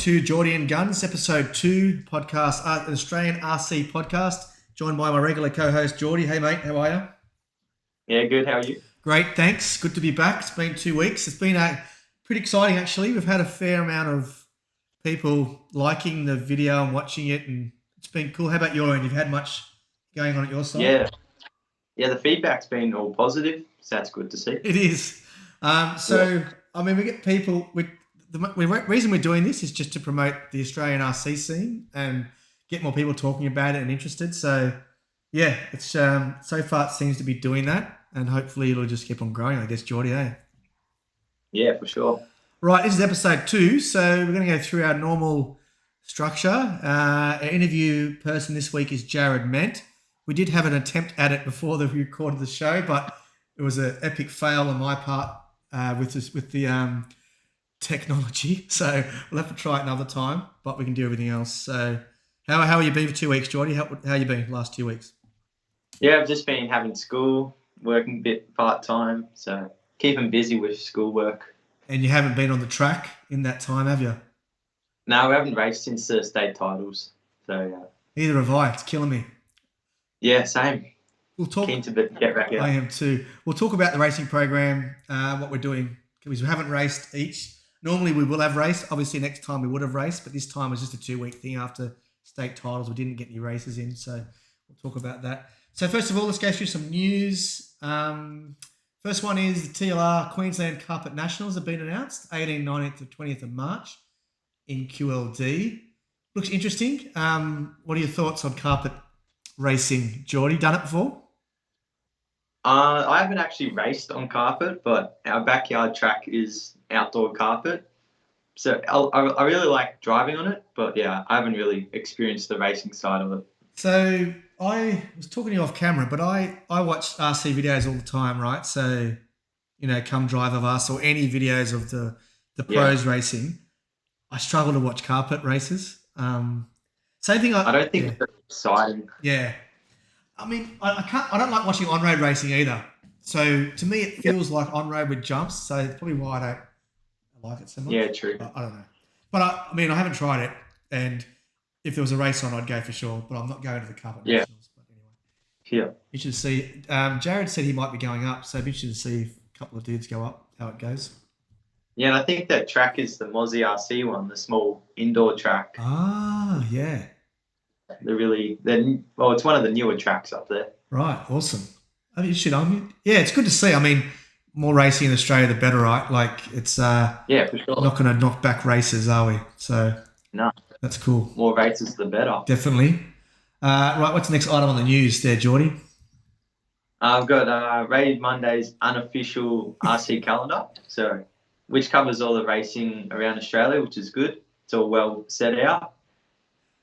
to Jordy Guns, episode 2 podcast, an Australian RC podcast, joined by my regular co-host Jordy. Hey mate, how are you? Yeah, good. How are you? Great, thanks. Good to be back. It's been 2 weeks. It's been pretty exciting actually. We've had a fair amount of people liking the video and watching it, and it's been cool. How about your end? You've had much going on at your side? Yeah. The feedback's been all positive, so that's good to see. It is. I mean, we get people. The reason we're doing this is just to promote the Australian RC scene and get more people talking about it and interested. So, yeah, it's so far it seems to be doing that, and hopefully it'll just keep on growing. I guess, Jordy, eh? Yeah, for sure. Right, this is episode 2, so we're going to go through our normal structure. Our interview person this week is Jared Ment. We did have an attempt at it before we recorded the show, but it was an epic fail on my part with the technology. So we'll have to try it another time, but we can do everything else. So how have you been for 2 weeks, Jordy? How you been the last 2 weeks? Yeah, I've just been having school, working a bit part-time, so keeping busy with schoolwork. And you haven't been on the track in that time, have you? No, we haven't raced since the state titles. So yeah. Neither have I. It's killing me. Yeah, same. We'll talk. Keen to get back out. I am too. We'll talk about the racing program, what we're doing, because we haven't raced each. Normally we will have raced. Obviously next time we would have raced, but this time was just a 2-week thing after state titles. We didn't get any races in, so we'll talk about that. So first of all, let's go through some news. First one is the TLR Queensland Carpet Nationals have been announced, 18th, 19th to 20th of March in QLD. Looks interesting. What are your thoughts on carpet racing, Jordy? Done it before? I haven't actually raced on carpet, but our backyard track is outdoor carpet. So I really like driving on it, but yeah, I haven't really experienced the racing side of it. So I was talking to you off camera, but I watch RC videos all the time, right? So, Come Drive of Us or any videos of the pros racing. I struggle to watch carpet races. Same thing. I don't think it's exciting. Yeah. I mean, I don't like watching on-road racing either. So to me, it feels like on-road with jumps. So it's probably why I don't like it so much. Yeah, true. I don't know. But I haven't tried it. And if there was a race on, I'd go for sure. But I'm not going to the carpet nationals. But anyway. Yeah. You should see. Jared said he might be going up. So it'd be interesting to see if a couple of dudes go up, how it goes. Yeah, and I think that track is the Mozzie RC one, the small indoor track. Ah, yeah. It's one of the newer tracks up there. Right, awesome. It's good to see. I mean, more racing in Australia, the better, right? Like, it's for sure. Not going to knock back races, are we? So no, that's cool. More races, the better. Definitely. Right, what's the next item on the news there, Jordy? I've got Raid Monday's unofficial RC calendar, which covers all the racing around Australia, which is good. It's all well set out.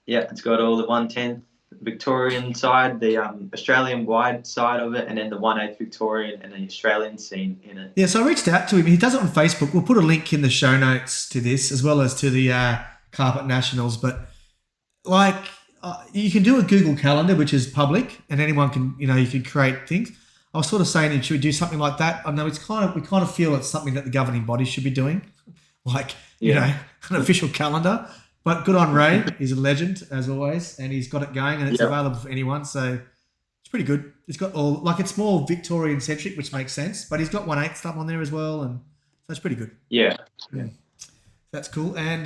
Yeah, it's got all the 1/10 Victorian side, the Australian-wide side of it, and then the 1/8 Victorian and the Australian scene in it. Yeah, so I reached out to him. He does it on Facebook. We'll put a link in the show notes to this as well as to the Carpet Nationals. But, you can do a Google Calendar, which is public, and anyone can, you can create things. I was sort of saying, should we do something like that? I know we kind of feel it's something that the governing body should be doing, an official calendar. But good on Ray. He's a legend, as always, and he's got it going, and it's available for anyone. So it's pretty good. It's got all, it's more Victorian-centric, which makes sense, but he's got 1/8 stuff on there as well, and so it's pretty good. Yeah. That's cool. And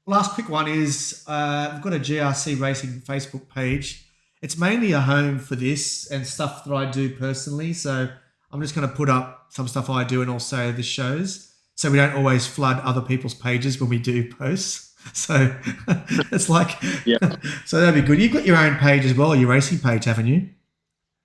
last quick one is we've got a GRC Racing Facebook page. It's mainly a home for this and stuff that I do personally. So I'm just going to put up some stuff I do and also the shows, so we don't always flood other people's pages when we do posts. So it's so that'd be good. You've got your own page as well, your racing page, haven't you?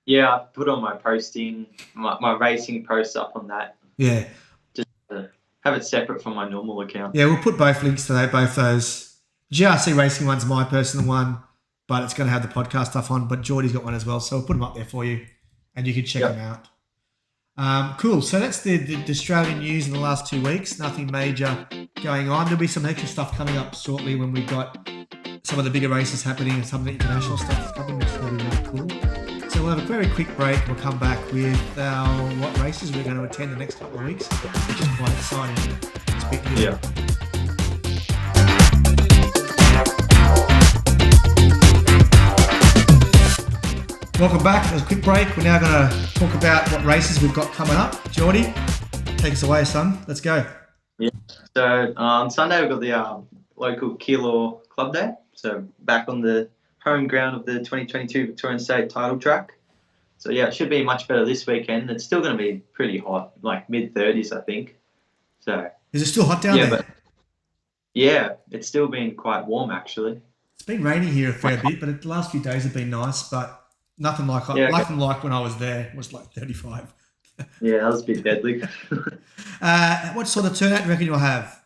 Yeah, I put on my posting, my racing posts up on that. Yeah. Just to have it separate from my normal account. Yeah, we'll put both links to both those. GRC Racing one's my personal one, but it's going to have the podcast stuff on. But Jordy's got one as well, so we'll put them up there for you, and you can check them out. Cool. So that's the Australian news in the last 2 weeks. Nothing major going on. There'll be some extra stuff coming up shortly when we've got some of the bigger races happening and some of the international stuff that's coming, which is going to be really cool. So we'll have a very quick break. We'll come back with what races we're going to attend the next couple of weeks, which is quite exciting to speak to you. Yeah. Welcome back. It was a quick break. We're now going to talk about what races we've got coming up. Jordy, take us away, son. Let's go. Yeah. So on Sunday we've got the local Keilor Club Day. So back on the home ground of the 2022 Victorian State title track. So yeah, it should be much better this weekend. It's still going to be pretty hot, like mid-30s, I think. So is it still hot down there? But yeah, it's still been quite warm actually. It's been raining here a fair bit, but the last few days have been nice. But nothing like when I was there. It was like 35. Yeah, that was a bit deadly. What sort of turnout do you reckon you'll have?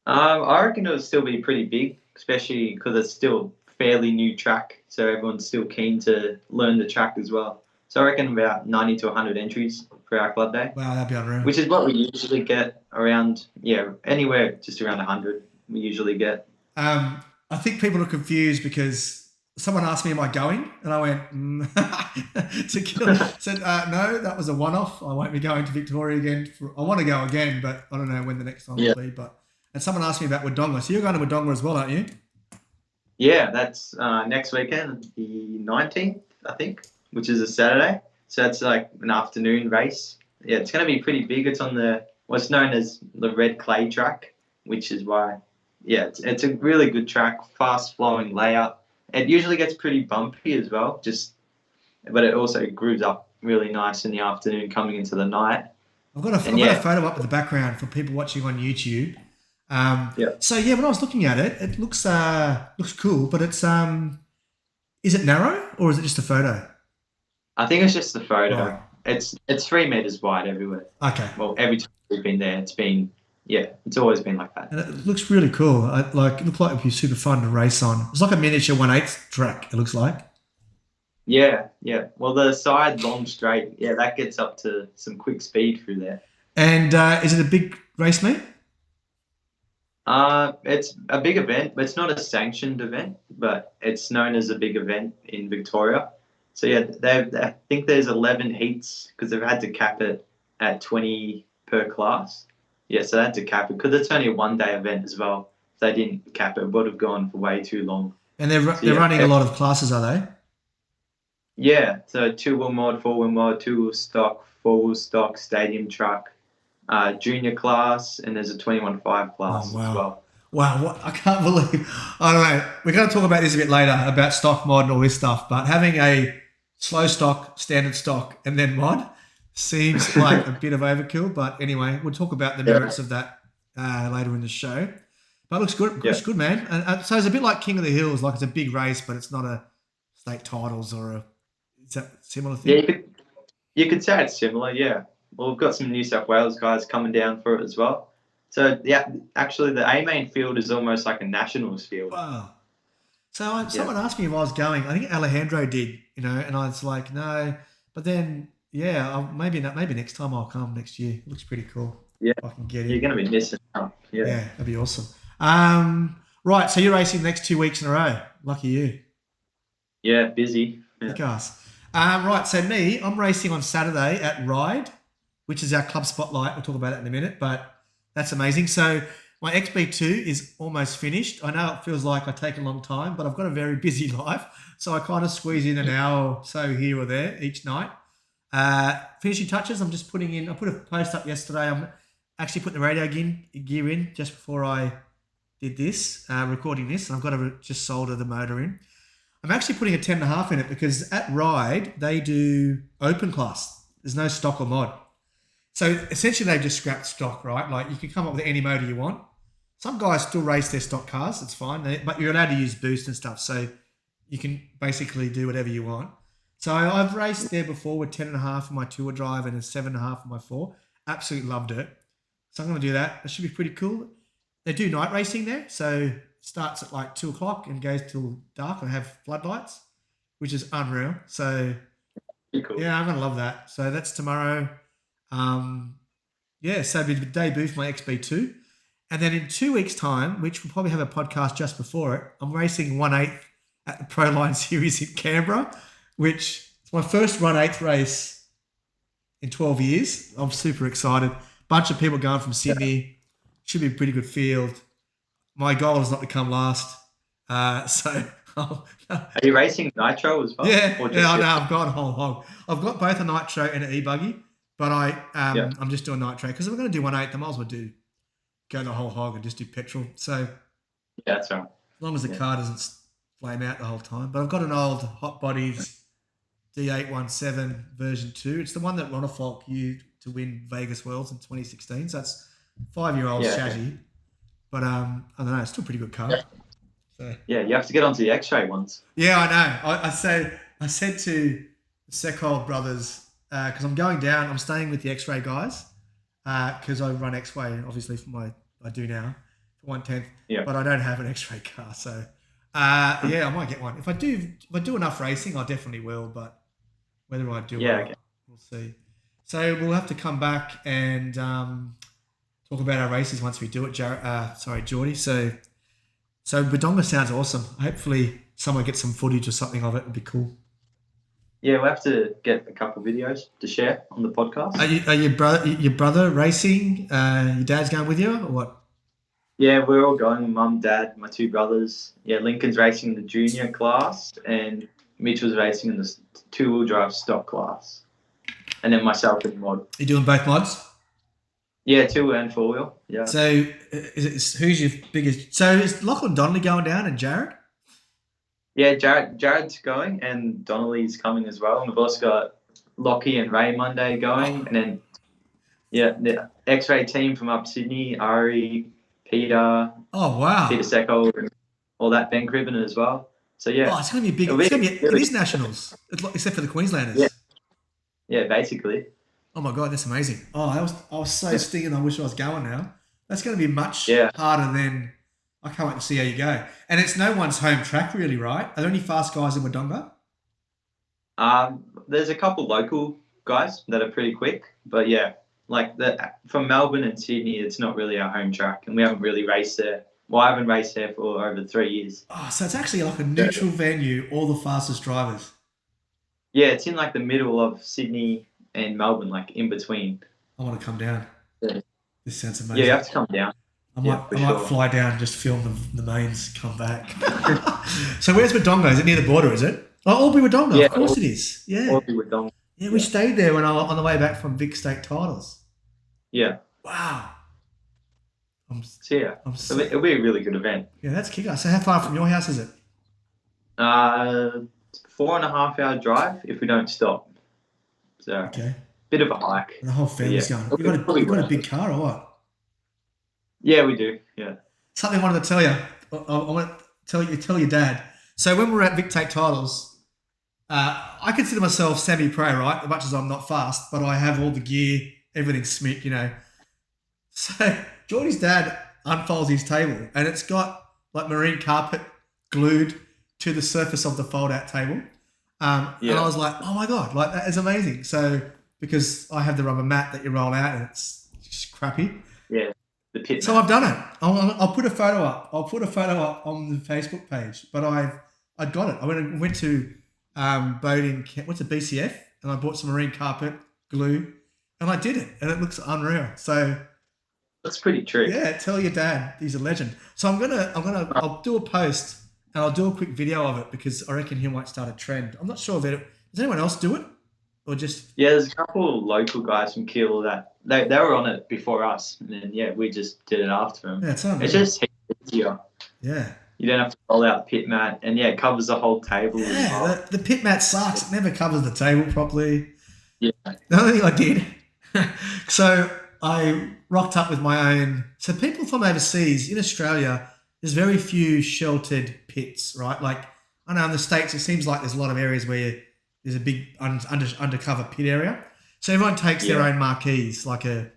I reckon it'll still be pretty big, especially because it's still fairly new track, so everyone's still keen to learn the track as well. So I reckon about 90 to 100 entries for our club day. Wow, that'd be unreal. Which is what we usually get around, anywhere just around 100 we usually get. I think people are confused because someone asked me, am I going? And I went, said, no, that was a one-off. I won't be going to Victoria again. I want to go again, but I don't know when the next time will be. And someone asked me about Wodonga. So you're going to Wodonga as well, aren't you? Yeah, that's next weekend, the 19th, I think, which is a Saturday. So that's like an afternoon race. Yeah, it's going to be pretty big. It's on what's known as the red clay track, which is why, it's a really good track, fast-flowing layout. It usually gets pretty bumpy as well, but it also grooves up really nice in the afternoon coming into the night. I've got a photo up in the background for people watching on YouTube. So when I was looking at it, it looks cool, but it's is it narrow or is it just a photo? I think it's just a photo. Right. It's 3 meters wide everywhere. Okay. Well, every time we've been there, it's always been like that. And it looks really cool. It looks like it'd be super fun to race on. It's like a miniature 1/8 track. It looks like. Yeah. Well, the side long straight, that gets up to some quick speed through there. And is it a big race meet? It's a big event, but it's not a sanctioned event, but it's known as a big event in Victoria. So I think there's 11 heats because they've had to cap it at 20 per class. Yeah, so they had to cap it because it's only a one-day event as well. If they didn't cap it, it would have gone for way too long. And they're running a lot of classes, are they? Yeah, so 2-wheel mod, 4-wheel mod, 2-wheel stock, 4-wheel stock, stadium truck, junior class, and there's a 21.5 class as well. Wow, what, I can't believe. I don't know. We're going to talk about this a bit later about stock mod and all this stuff, but having a slow stock, standard stock, and then mod seems like a bit of overkill. But anyway, we'll talk about the merits of that later in the show. But it looks good. Looks good, man. And so it's a bit like King of the Hills, like it's a big race, but it's not a state titles or a. Is that a similar thing? Yeah, you could say it's similar. Yeah. Well, we've got some New South Wales guys coming down for it as well. So actually, the A main field is almost like a nationals field. Wow. So someone asked me if I was going. I think Alejandro did, and I was like, no. But then, maybe next time I'll come next year. It looks pretty cool. Yeah, if I can get it. You're going to be missing out. Yeah, that'd be awesome. Right, so you're racing the next 2 weeks in a row. Lucky you. Yeah, busy. Yeah. Right, so I'm racing on Saturday at Ryde, which is our club spotlight. We'll talk about that in a minute, but that's amazing. So my XB2 is almost finished. I know it feels like I take a long time, but I've got a very busy life. So I kind of squeeze in an hour or so here or there each night. Finishing touches, I'm just putting in, I put a post up yesterday. I'm actually putting the radio gear in just before I did this, recording this. And I've got to just solder the motor in. I'm actually putting a 10.5 in it because at Ryde, they do open class. There's no stock or mod. So essentially they've just scrapped stock, right? Like you can come up with any motor you want. Some guys still race their stock cars. It's fine. But you're allowed to use boost and stuff. So you can basically do whatever you want. So I've raced there before with 10.5 in my tour drive and a 7.5 in my 4. Absolutely loved it. So I'm going to do that. That should be pretty cool. They do night racing there. So it starts at like 2 o'clock and goes till dark and have floodlights, which is unreal. So cool. Yeah, I'm going to love that. So that's tomorrow. So it'll be the debut for my XB2. And then in 2 weeks' time, which we'll probably have a podcast just before it, I'm racing 1/8 at the Proline Series in Canberra, which is my first 1/8 race in 12 years. I'm super excited. Bunch of people going from Sydney. Should be a pretty good field. My goal is not to come last. So Oh, no. Are you racing nitro as well? Yeah, Or just yeah, I know. I've got a whole hog. I've got both a nitro and an e-buggy, but Yeah. I'm just doing nitro because if we're going to do 1.8, I might as well go the whole hog and just do petrol. So as Yeah, that's right. long as the Yeah. car doesn't flame out the whole time. But I've got an old Hot Bodies D817 version 2. It's the one that Ronafalk used to win Vegas Worlds in 2016. So that's 5-year-old Yeah. chassis. But I don't know, it's still a pretty good car. Yeah. So Yeah, you have to get onto the X-ray ones. yeah, I know. I said to the Seckhold brothers because I'm going down. I'm staying with the X-ray guys because I run X-ray obviously I do now for 1/10. Yeah. But I don't have an X-ray car, so yeah, I might get one. If I do enough racing, I definitely will. But whether I do or not, Okay. we'll see. So we'll have to come back and talk about our races once we do it, Jordy. So Wodonga sounds awesome. Hopefully someone gets some footage or something of it. It'd be cool. Yeah, we'll have to get a couple of videos to share on the podcast. Are your brother racing? Your dad's going with you or what? Yeah, we're all going. Mum, Dad, my 2 brothers. Yeah, Lincoln's racing in the junior class, and Mitch was racing in the 2-wheel drive stock class, and then myself in mod. You doing both mods? Yeah, 2 and 4-wheel. Yeah. So who's your biggest? So is Lachlan Donnelly going down and Jared? Yeah, Jared's going, and Donnelly's coming as well. And we've also got Lockie and Ray Monday going, and then the X-ray team from up Sydney, Ari, Peter, Oh wow! Peter Secco, and all that, Ben Cribben as well. So yeah, Oh, it's going to be a big. It is nationals, except for the Queenslanders. Yeah, basically. Oh my god, that's amazing! Oh, I was so stinging. I wish I was going now. That's going to be much Yeah. harder than. I can't wait to see how you go. And it's no one's home track, really, right? Are there any fast guys in Wodonga? There's a couple local guys that are pretty quick, but yeah, like from Melbourne and Sydney, it's not really our home track, and we haven't really raced there. Well, I haven't raced there for over 3 years. Oh, so it's actually like a neutral venue, all the fastest drivers. Yeah, it's in like the middle of Sydney and Melbourne, like in between. I want to come down. Yeah. This sounds amazing. Yeah, you have to come down. I might fly down and just film the mains, come back. So where's Wodonga? Is it near the border, is it? Oh, Albury Wodonga, Yeah, of course it is. Yeah. Albury Wodonga. Yeah, we stayed there when on the way back from Vic State Titles. Yeah. Wow. So yeah, it'll be a really good event. Yeah, that's kick-ass. So how far from your house is it? 4.5 hour drive if we don't stop. So Okay. bit of a hike. And the whole family's going. You got a big car or what? Yeah, we do. Yeah. Something I wanted to tell you. I want to tell your dad. So when we were at Vic State Titles, I consider myself semi-pro, right? As much as I'm not fast, but I have all the gear, everything's smick, you know. So Jordy's dad unfolds his table, and it's got like marine carpet glued to the surface of the fold-out table. And I was like, oh my god, like that is amazing. So because I have the rubber mat that you roll out, and it's just crappy. Yeah. The pit. So I've done it. I'll put a photo up. I'll put a photo up on the Facebook page. But I got it. I went to boating. What's a BCF? And I bought some marine carpet glue, and I did it, and it looks unreal. So That's pretty true. yeah, tell your dad he's a legend. So I'll do a post and I'll do a quick video of it because I reckon he might start a trend. I'm not sure does anyone else do it or just Yeah, there's a couple local guys from Kiel that they were on it before us, and then we just did it after them. yeah, it's unreal. It's just easier. Yeah. You don't have to roll out the pit mat, and it covers the whole table. as Yeah, well. the pit mat sucks. It never covers the table properly. Yeah. The only thing I did, so I rocked up with my own. So people from overseas, in Australia, there's very few sheltered pits, right? Like, I know in the States, it seems like there's a lot of areas where there's a big undercover pit area. So everyone takes their own marquees, like a,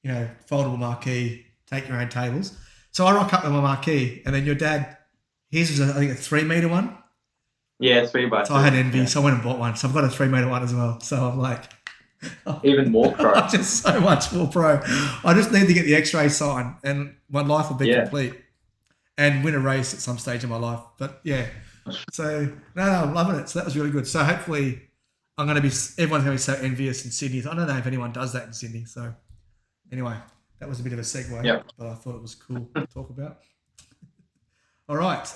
foldable marquee, take your own tables. So I rock up with my marquee, and then your dad, his was, I think, a 3 meter one. Yeah, 3x3. So I had envy, so I went and bought one. So I've got a 3 meter one as well. So I'm like, Even more pro. I'm just so much more pro. I just need to get the X-ray sign, and my life will be complete, and win a race at some stage in my life. But yeah, so no, I'm loving it. So that was really good. So hopefully, everyone's going to be so envious in Sydney. I don't know if anyone does that in Sydney. So anyway, that was a bit of a segue, but I thought it was cool to talk about. All right.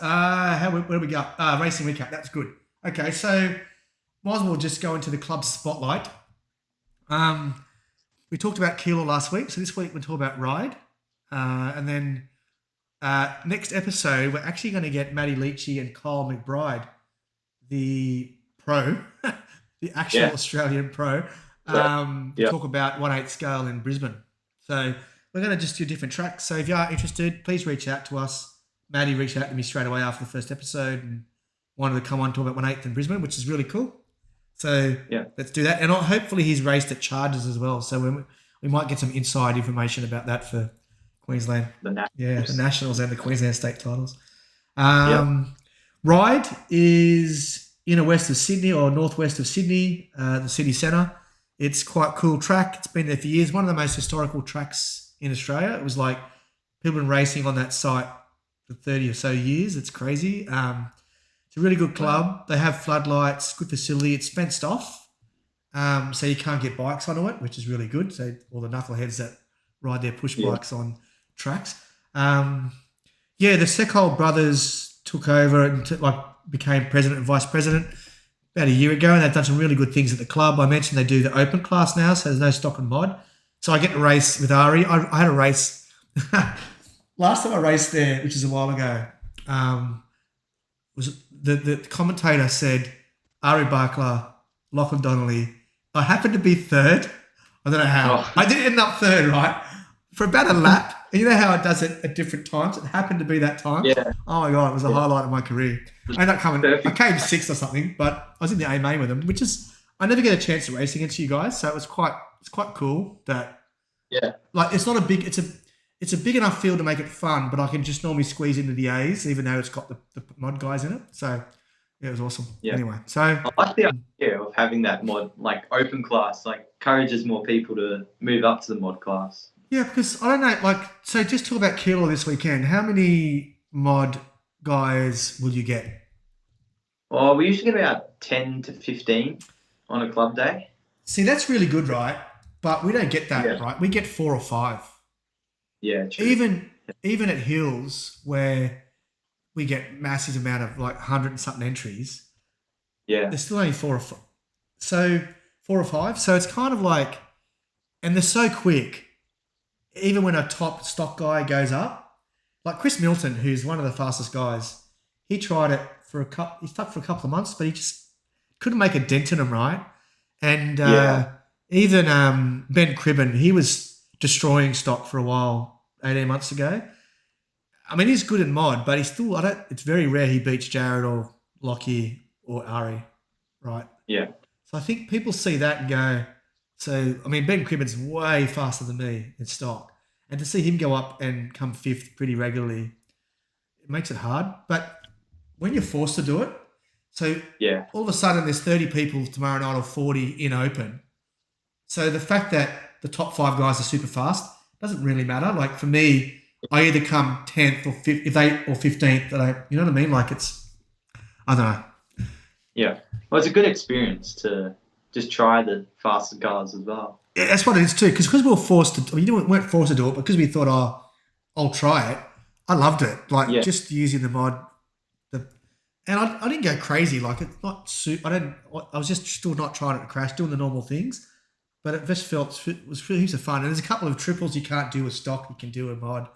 Where do we go? Racing recap. That's good. Okay, so might as well just go into the club spotlight. We talked about Keilor last week, so this week we'll talk about Ryde. And then next episode, we're actually going to get Matty Leachy and Kyle McBride, the pro, the actual Australian pro, talk about 1/8 scale in Brisbane. So we're going to just do different tracks. So if you are interested, please reach out to us. Matty reached out to me straight away after the first episode and wanted to come on and talk about 1/8 in Brisbane, which is really cool. So let's do that. And hopefully he's raced at Chargers as well. So we might get some inside information about that for Queensland. The Nationals and the Queensland state titles. Ryde is inner west of Sydney or northwest of Sydney, the city centre. It's quite a cool track. It's been there for years. One of the most historical tracks in Australia. It was like people have been racing on that site for 30 or so years. It's crazy. It's a really good club. They have floodlights, good facility. It's fenced off, so you can't get bikes onto it, which is really good. So all the knuckleheads that ride their push bikes on tracks. The Seckhold brothers took over and became president and vice president about a year ago, and they've done some really good things at the club. I mentioned they do the open class now, so there's no stock and mod. So I get to race with Ari. I had a race last time I raced there, which is a while ago. Was the commentator said Ari Barkla, Lachlan Donnelly. I happened to be third. I don't know how. I did end up third, right? For about a lap. And you know how it does it at different times? It happened to be that time. Yeah. Oh my God, it was a highlight of my career. I ended up I came sixth or something, but I was in the A main with them, which is, I never get a chance to race against you guys. So it's quite cool that, it's not a big, it's a big enough field to make it fun, but I can just normally squeeze into the A's, even though it's got the mod guys in it. So it was awesome. Yeah. Anyway, so I like the idea of having that mod, like open class, like encourages more people to move up to the mod class. Yeah, because I don't know, so just talk about Keilor this weekend. How many mod guys will you get? Well, we usually get about 10 to 15 on a club day. See, that's really good, right? But we don't get that, right? We get 4 or 5. Yeah, true. Even at Hills, where we get massive amount of 100 and something entries. Yeah. There's still only 4 or 5. So 4 or 5. So it's kind of and they're so quick. Even when a top stock guy goes up, like Chris Milton, who's one of the fastest guys, he tried it he stuck for a couple of months, but he just couldn't make a dent in him, right? And even Ben Cribben, he was destroying stock for a while 18 months ago. I mean, he's good in mod, but he's still, it's very rare he beats Jared or Lockie or Ari, right? Yeah. So I think people see that and go, Ben Cribben's way faster than me in stock. And to see him go up and come 5th pretty regularly, it makes it hard. But when you're forced to do it, so all of a sudden there's 30 people tomorrow night or 40 in open. So the fact that the top 5 guys are super fast doesn't really matter. Like for me, I either come 10th or 5th, if 8th or 15th. You know what I mean? I don't know. Yeah. Well, it's a good experience to just try the fastest cars as well. Yeah, that's what it is too. Because we were forced to, we weren't forced to do it, but because we thought, I'll try it. I loved it. Just using the mod. And I didn't go crazy. It's not I was just still not trying it to crash, doing the normal things. But it just it was really heaps of fun. And there's a couple of triples you can't do with stock, you can do with mod.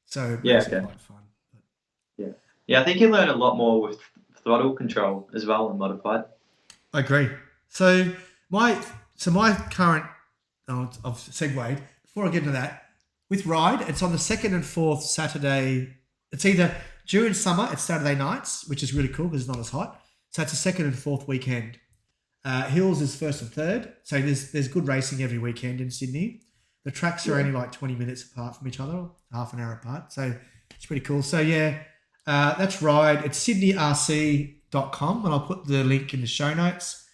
So it's quite fun. But. Yeah, I think you learn a lot more with throttle control as well in modified. I agree. So my current, I've segued. Before I get into that, with Ryde, it's on the 2nd and 4th Saturday. It's either during summer, it's Saturday nights, which is really cool because it's not as hot. So it's a 2nd and 4th weekend. Hills is 1st and 3rd. So there's good racing every weekend in Sydney. The tracks are only 20 minutes apart from each other, half an hour apart. So it's pretty cool. So that's Ryde. It's sydneyrc.com, and I'll put the link in the show notes.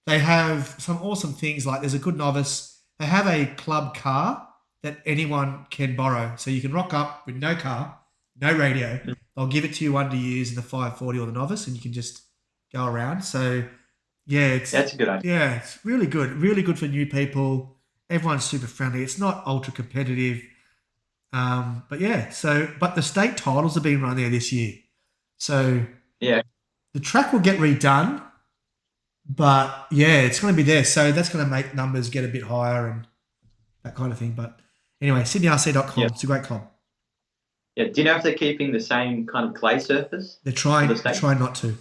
They have some awesome things, there's a good novice. They have a club car that anyone can borrow. So you can rock up with no car, no radio. They'll give it to you one to use in the 540 or the novice, and you can just go around. So, that's a good idea. Yeah, it's really good for new people. Everyone's super friendly. It's not ultra competitive. But the state titles have been run there this year. So Yeah. the track will get redone, but yeah, it's going to be there. So that's going to make numbers get a bit higher and that kind of thing. But anyway, sydneyrc.com. Yeah. It's a great club. Yeah. Do you know if they're keeping the same kind of clay surface? They're trying not to.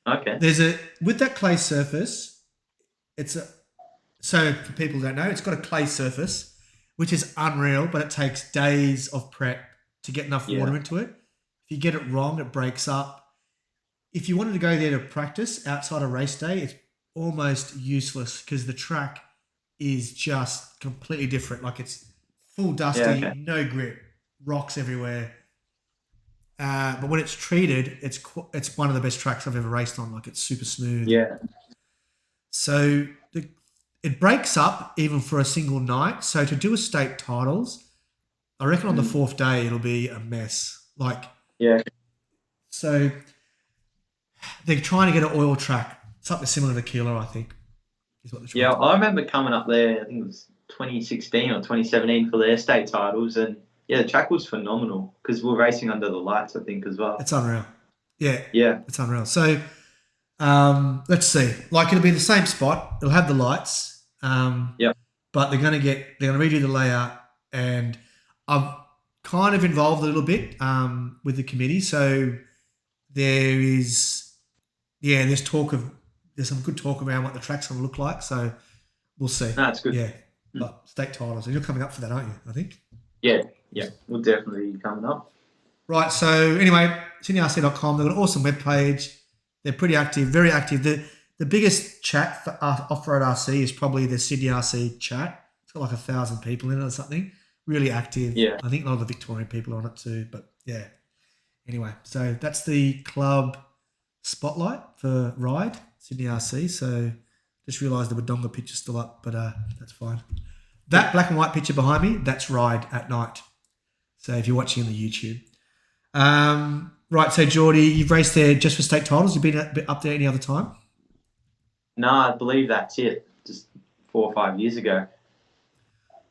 Okay. With that clay surface, so for people who don't know, it's got a clay surface, which is unreal, but it takes days of prep to get enough water into it. If you get it wrong, it breaks up. If you wanted to go there to practice outside of race day, it's almost useless because the track is just completely different. Like it's full dusty, no grip, rocks everywhere. But when it's treated, it's one of the best tracks I've ever raced on. Like it's super smooth. Yeah. So it breaks up even for a single night. So to do a state titles, I reckon on the fourth day it'll be a mess. So they're trying to get an oil track, something similar to Keeler, I think, is what they're trying to do. I remember coming up there. I think it was 2016 or 2017 for their state titles, and the track was phenomenal because we're racing under the lights, I think, as well. It's unreal. Yeah, it's unreal. So let's see. Like it'll be the same spot. It'll have the lights. But they're going to redo the layout, and I've kind of involved a little bit with the committee. So there's some good talk around what the track's going to look like. So we'll see. That's good. Yeah, but state titles, and you're coming up for that, aren't you? I think. Yeah, we'll definitely be coming up. Right. So anyway, sydneyrc.com. They've got an awesome webpage. They're pretty active, very active. The biggest chat for off-road RC is probably the Sydney RC chat. It's got like 1,000 people in it or something. Really active. Yeah. I think a lot of the Victorian people are on it too. But yeah. Anyway, so that's the club spotlight for Ryde, Sydney RC. So just realised the Wodonga picture's still up, but that's fine. That black and white picture behind me, that's Ryde at night. So if you're watching on the YouTube. Right, so Jordy, you've raced there just for state titles. You've been up there any other time? No, I believe that's it. Just 4 or 5 years ago.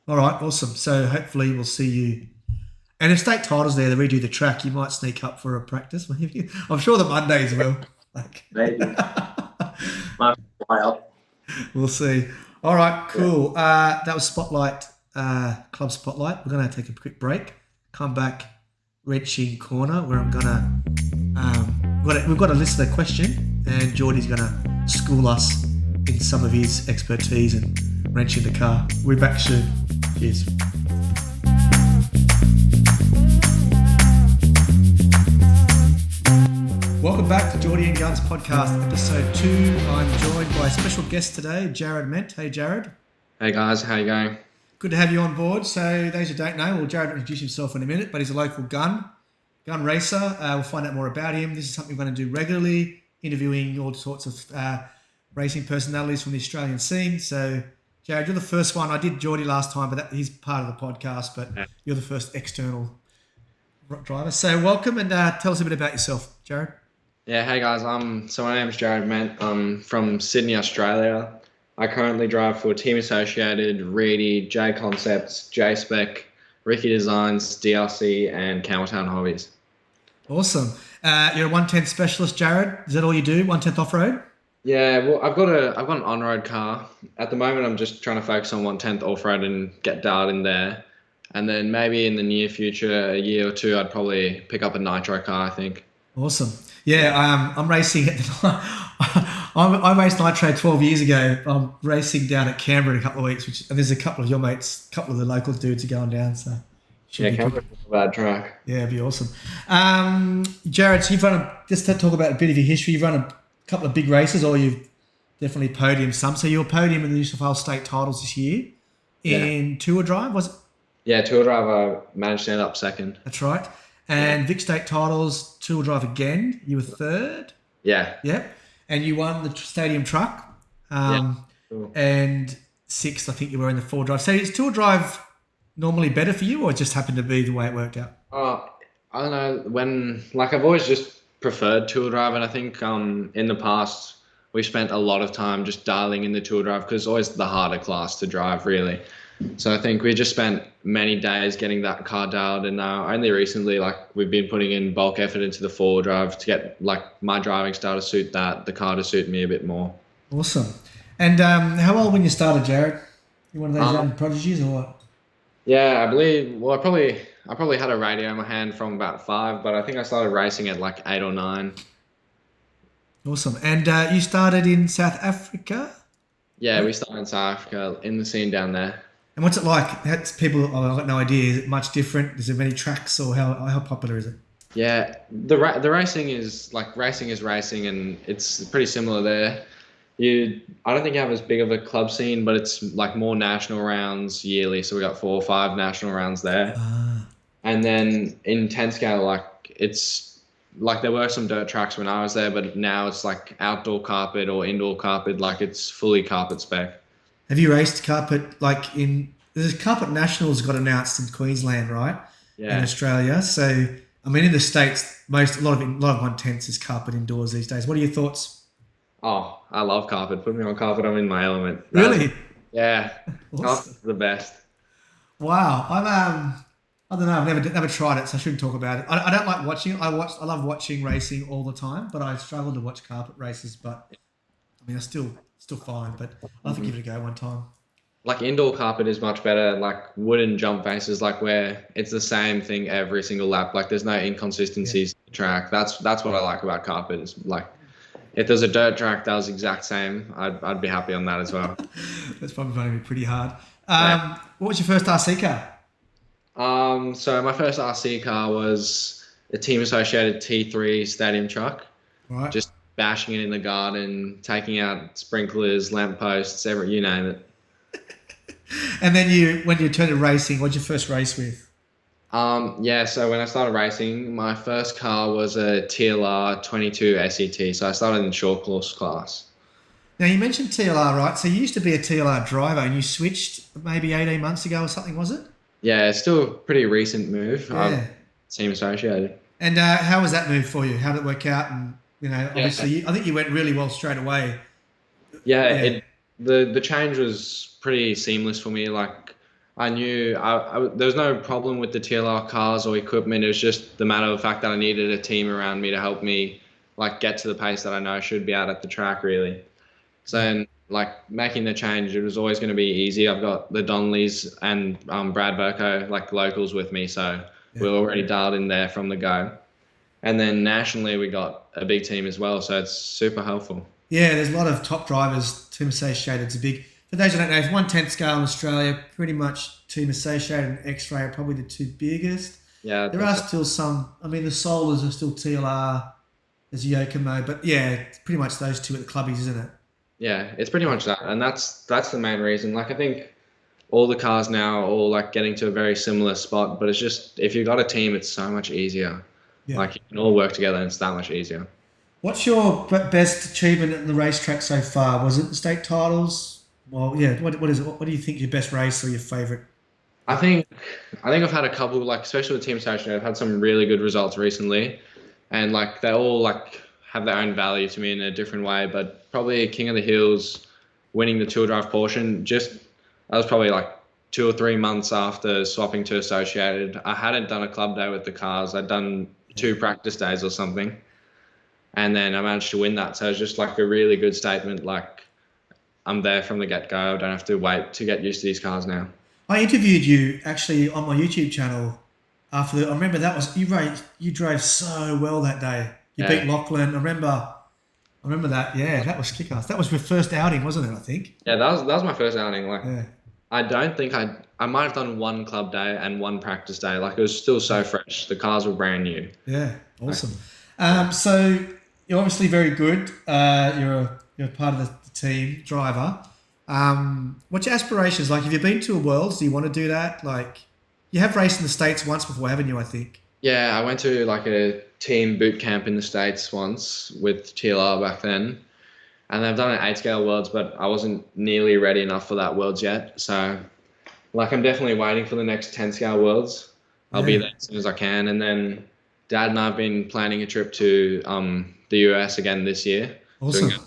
All right, awesome. So hopefully we'll see you. And if state titles there, they redo the track, you might sneak up for a practice. I'm sure the Mondays will. Maybe. Might fly up. We'll see. All right, cool. That was Spotlight, Club Spotlight. We're going to take a quick break. Come back, wrenching corner, where I'm going to... we've got a listener question, and Jordy's going to school us in some of his expertise and wrenching the car. We're back soon. Cheers. Welcome back to Jordy Guns podcast, episode 2. I'm joined by a special guest today, Jared Ment. Hey, Jared. Hey, guys. How you going? Good to have you on board. So those who don't know, well, Jared will introduce himself in a minute, but he's a local gun racer. We'll find out more about him. This is something we're going to do regularly, interviewing all sorts of racing personalities from the Australian scene. So, Jared, you're the first one. I did Jordy last time, but he's part of the podcast, but you're the first external driver. So welcome, and tell us a bit about yourself, Jared. Yeah, hey guys. So my name's Jarod Ment. I'm from Sydney, Australia. I currently drive for Team Associated, Reedy, J Concepts, J Spec, Ricky Designs, DRC, and Campbelltown Hobbies. Awesome. You're a 110th specialist, Jared. Is that all you do? 110th off road? Yeah, well, I've got an on-road car. At the moment, I'm just trying to focus on 110th off-road and get dialed in there. And then maybe in the near future, a year or two, I'd probably pick up a nitro car, I think. Awesome. Yeah, I'm racing at I raced nitro 12 years ago. I'm racing down at Canberra in a couple of weeks, and there's a couple of your mates, a couple of the local dudes are going down. So Canberra's a bad track. Yeah, it'd be awesome. Jared, so just to talk about a bit of your history, you've run a couple of big races, or you've definitely podiumed some. So you were podium in the New South Wales state titles this year in two-wheel drive, was it? Yeah, two-wheel drive, I managed to end up second. That's right. And Vic State titles, two-wheel drive again. You were third. Yeah. Yep. And you won the stadium truck. Cool. And sixth, I think you were in the four-wheel drive. So is two-wheel drive normally better for you, or it just happened to be the way it worked out? I don't know. I've always just preferred two-wheel drive, and I think in the past we spent a lot of time just dialing in the two-wheel drive because it's always the harder class to drive, really. So I think we just spent many days getting that car dialed, and only recently, like we've been putting in bulk effort into the four-wheel drive to get like my driving style to suit the car to suit me a bit more. Awesome. And how old when you started, Jared? You one of those young Um, prodigies or what? yeah, I believe. Well, I probably had a radio in my hand from about 5, but I think I started racing at like 8 or 9. Awesome. And you started in South Africa? Yeah, Right? we started in South Africa in the scene down there. And what's it like? That's people, oh, I've got no idea. Is it much different? Is there many tracks or how popular is it? Yeah, the racing is like racing is racing, and it's pretty similar there. I don't think you have as big of a club scene, but it's like more national rounds yearly. So we got 4 or 5 national rounds there, Ah, and then in 10 scale, like it's like there were some dirt tracks when I was there, but now it's like outdoor carpet or indoor carpet. Like it's fully carpet spec. have you raced carpet there's Carpet Nationals got announced in Queensland, right? In Yeah. Australia. So, I mean, in the States, a lot of 110s is carpet indoors these days. What are your thoughts? Oh, I love carpet. Put me on carpet, I'm in my element. Really? Yeah, Awesome. carpet's the best. Wow. I don't know. I've never tried it, so I shouldn't talk about it. I don't like watching it. I love watching racing all the time, but I struggle to watch carpet races. But I mean, I still fine. But I'll have to give it a go one time. Like indoor carpet is much better. Like wooden jump faces, like where it's the same thing every single lap. Like there's no Yeah. inconsistencies in the track. That's what I like about carpet. Is like if there's a dirt track that was exact same, I'd be happy on that as well. That's probably going to be pretty hard. Yeah. What was your first RC car? So my first RC car was a Team Associated T3 stadium truck. Right. Just bashing it in the garden, taking out sprinklers, lampposts, you name it. And then when you turned to racing, what's your first race with? Yeah, so when I started racing, my first car was a TLR 22 SET. So I started in short course class. Now you mentioned TLR, right? So you used to be a TLR driver, and you switched maybe 18 months ago or something, was it? Yeah, it's still a pretty recent move. Yeah. Team Associated. And how was that move for you? How did it work out? And Yeah, obviously, I think you went really well straight away. yeah. Yeah. The change was pretty seamless for me. Like I knew there was no problem with the TLR cars or equipment. It was just the matter of the fact that I needed a team around me to help me like get to the pace that I know I should be at the track really. So like making the change, it was always going to be easy. I've got the Donnellys and Brad Burko, like locals with me, so Yeah. we're already dialed in there from the go. And then nationally, we got a big team as well, so it's super helpful. Yeah, there's a lot of top drivers. Team Associated's a big. For those who don't know, if 1/10 scale in Australia, pretty much Team Associated and X-Ray are probably the two biggest. Yeah, There are still some. I mean, the Solars are still TLR. There's Yokomo, but yeah, it's pretty much those two at the clubbies, isn't it? yeah, it's pretty much that, and that's the main reason. Like I think all the cars now are all like getting to a very similar spot, but it's just if you've got a team, it's so much easier. Yeah. Like you can all work together, and it's that much easier. What's your best achievement at the racetrack so far? Was it the state titles? Well, yeah. What is it? What do you think your best race or your favourite? I think I've had a couple like especially with Team Station, I've had some really good results recently, and like they all like have their own value to me in a different way. But probably King of the Hills, winning the two drive portion, just that was probably like 2 or 3 months after swapping to Associated. I hadn't done a club day with the cars. I'd done 2 practice days or something, and then I managed to win that. So it's just like a really good statement. Like I'm there from the get go. I don't have to wait to get used to these cars now. I interviewed you actually on my YouTube channel after I remember that was you drove so well that day. You Yeah. beat Lachlan. I remember that. Yeah, that was kick-ass. That was your first outing, wasn't it? I think. Yeah, that was my first outing. Like Yeah. I don't think I might have done 1 club day and 1 practice day. Like it was still so fresh. The cars were brand new. Yeah. Awesome. So you're obviously very good. You're part of the team driver. What's your aspirations? Like, have you been to a Worlds? Do you want to do that? Like, you have raced in the States once before, haven't you? I think. Yeah, I went to like a team boot camp in the States once with TLR back then. And I've done an 8 scale worlds, but I wasn't nearly ready enough for that worlds yet. So like I'm definitely waiting for the next 10 scale worlds. I'll be Yeah. there as soon as I can. And then Dad and I have been planning a trip to the US again this year. Awesome. Doing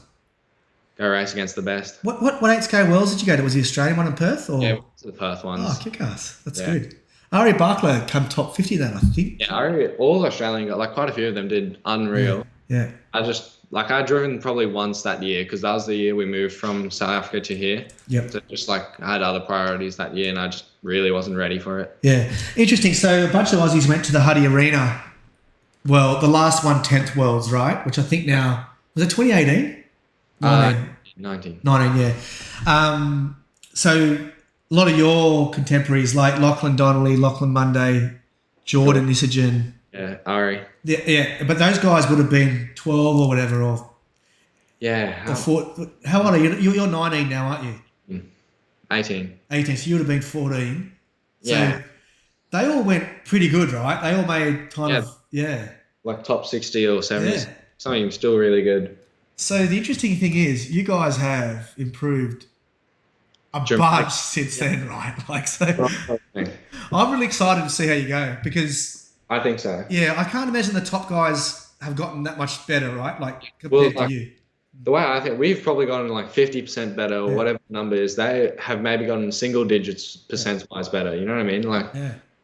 go race against the best. What 8K Worlds did you go to? Was the Australian one in Perth? Or? Yeah, it's the Perth ones. Oh, kick ass. That's Yeah. good. Ari Barkler come top 50 then, I think. Yeah, all Australian, like quite a few of them did unreal. Yeah. I'd driven probably once that year because that was the year we moved from South Africa to here. Yep. So just like I had other priorities that year and I just really wasn't ready for it. Yeah. Interesting. So a bunch of Aussies went to the Huddy Arena. Well, the last one, 10th Worlds, right? Which I think now, was it 2018? 19. 19, yeah. So a lot of your contemporaries like Lachlan Donnelly, Lachlan Monday, Jordan Nisagen. Yeah, Ari. Yeah, but those guys would have been 12 or whatever, or Yeah. how old are you? You're 19 now, aren't you? 18. 18, so you would have been 14. So Yeah. they all went pretty good, right? They all made kind of, Like top 60 or 70. Yeah. Something still really good. So the interesting thing is you guys have improved a bunch since then, right? Like, so I'm really excited to see how you go because I think so. yeah, I can't imagine the top guys have gotten that much better, right? Like compared to you. The way I think we've probably gotten like 50% better or whatever the number is, they have maybe gotten single digits percent wise better. You know what I mean? Like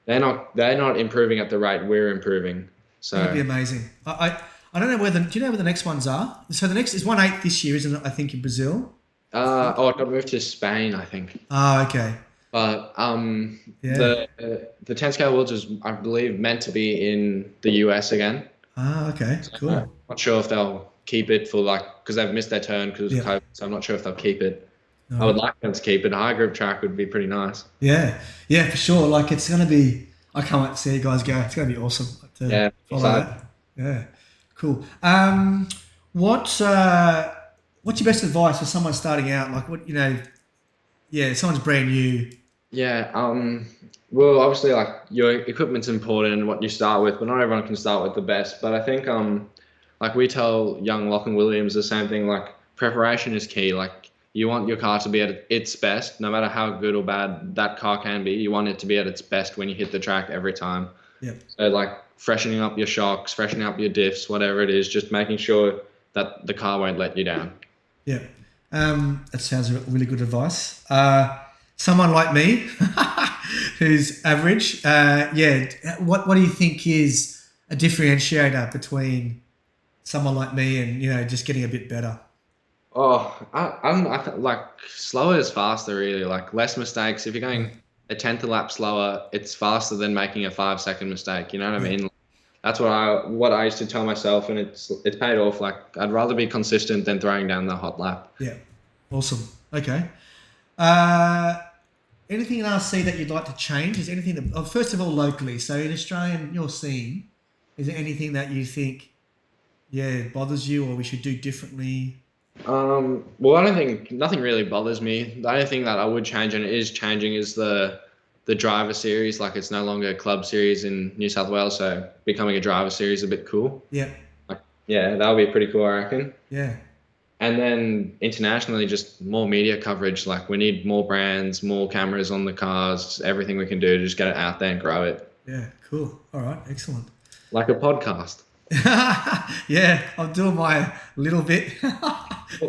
they're not improving at the rate we're improving. So that'd be amazing. I don't know where do you know where the next ones are? So the next is 1/8 this year, isn't it? I think in Brazil. it got moved to Spain, I think. Oh, okay. But the 10 scale worlds is, I believe, meant to be in the US again. Ah, okay, cool. I'm not sure if they'll keep it for because they've missed their turn because of COVID. So I'm not sure if they'll keep it. No. I would like them to keep it. A high group track would be pretty nice. Yeah, for sure. Like it's gonna be. I can't wait to see you guys go. It's gonna be awesome. To follow that. Yeah, cool. What's your best advice for someone starting out? Like someone's brand new. Yeah. Well, obviously, like your equipment's important and what you start with, but not everyone can start with the best. But I think, like we tell young Lachlan Williams the same thing. Like preparation is key. Like you want your car to be at its best, no matter how good or bad that car can be. You want it to be at its best when you hit the track every time. Yeah. So like freshening up your shocks, freshening up your diffs, whatever it is, just making sure that the car won't let you down. Yeah. That sounds really good advice. Someone like me, who's average, what do you think is a differentiator between someone like me and, just getting a bit better? Oh, I like slower is faster, really. Like less mistakes. If you're going a tenth a lap slower, it's faster than making a 5-second mistake. You know what I mean? That's what I used to tell myself, and it's paid off. Like I'd rather be consistent than throwing down the hot lap. Yeah, awesome. Okay. Anything in RC that you'd like to change? Is anything that, first of all, locally? So in Australia, your scene, is there anything that you think, bothers you, or we should do differently? Well, I don't think nothing really bothers me. The only thing that I would change, and it is changing, is the driver series. Like it's no longer a club series in New South Wales, so becoming a driver series is a bit cool. Yeah. That would be pretty cool, I reckon. Yeah. And then internationally, just more media coverage. Like we need more brands, more cameras on the cars, everything we can do to just get it out there and grow it. Yeah, cool. All right, excellent. Like a podcast. Yeah, I'm doing my little bit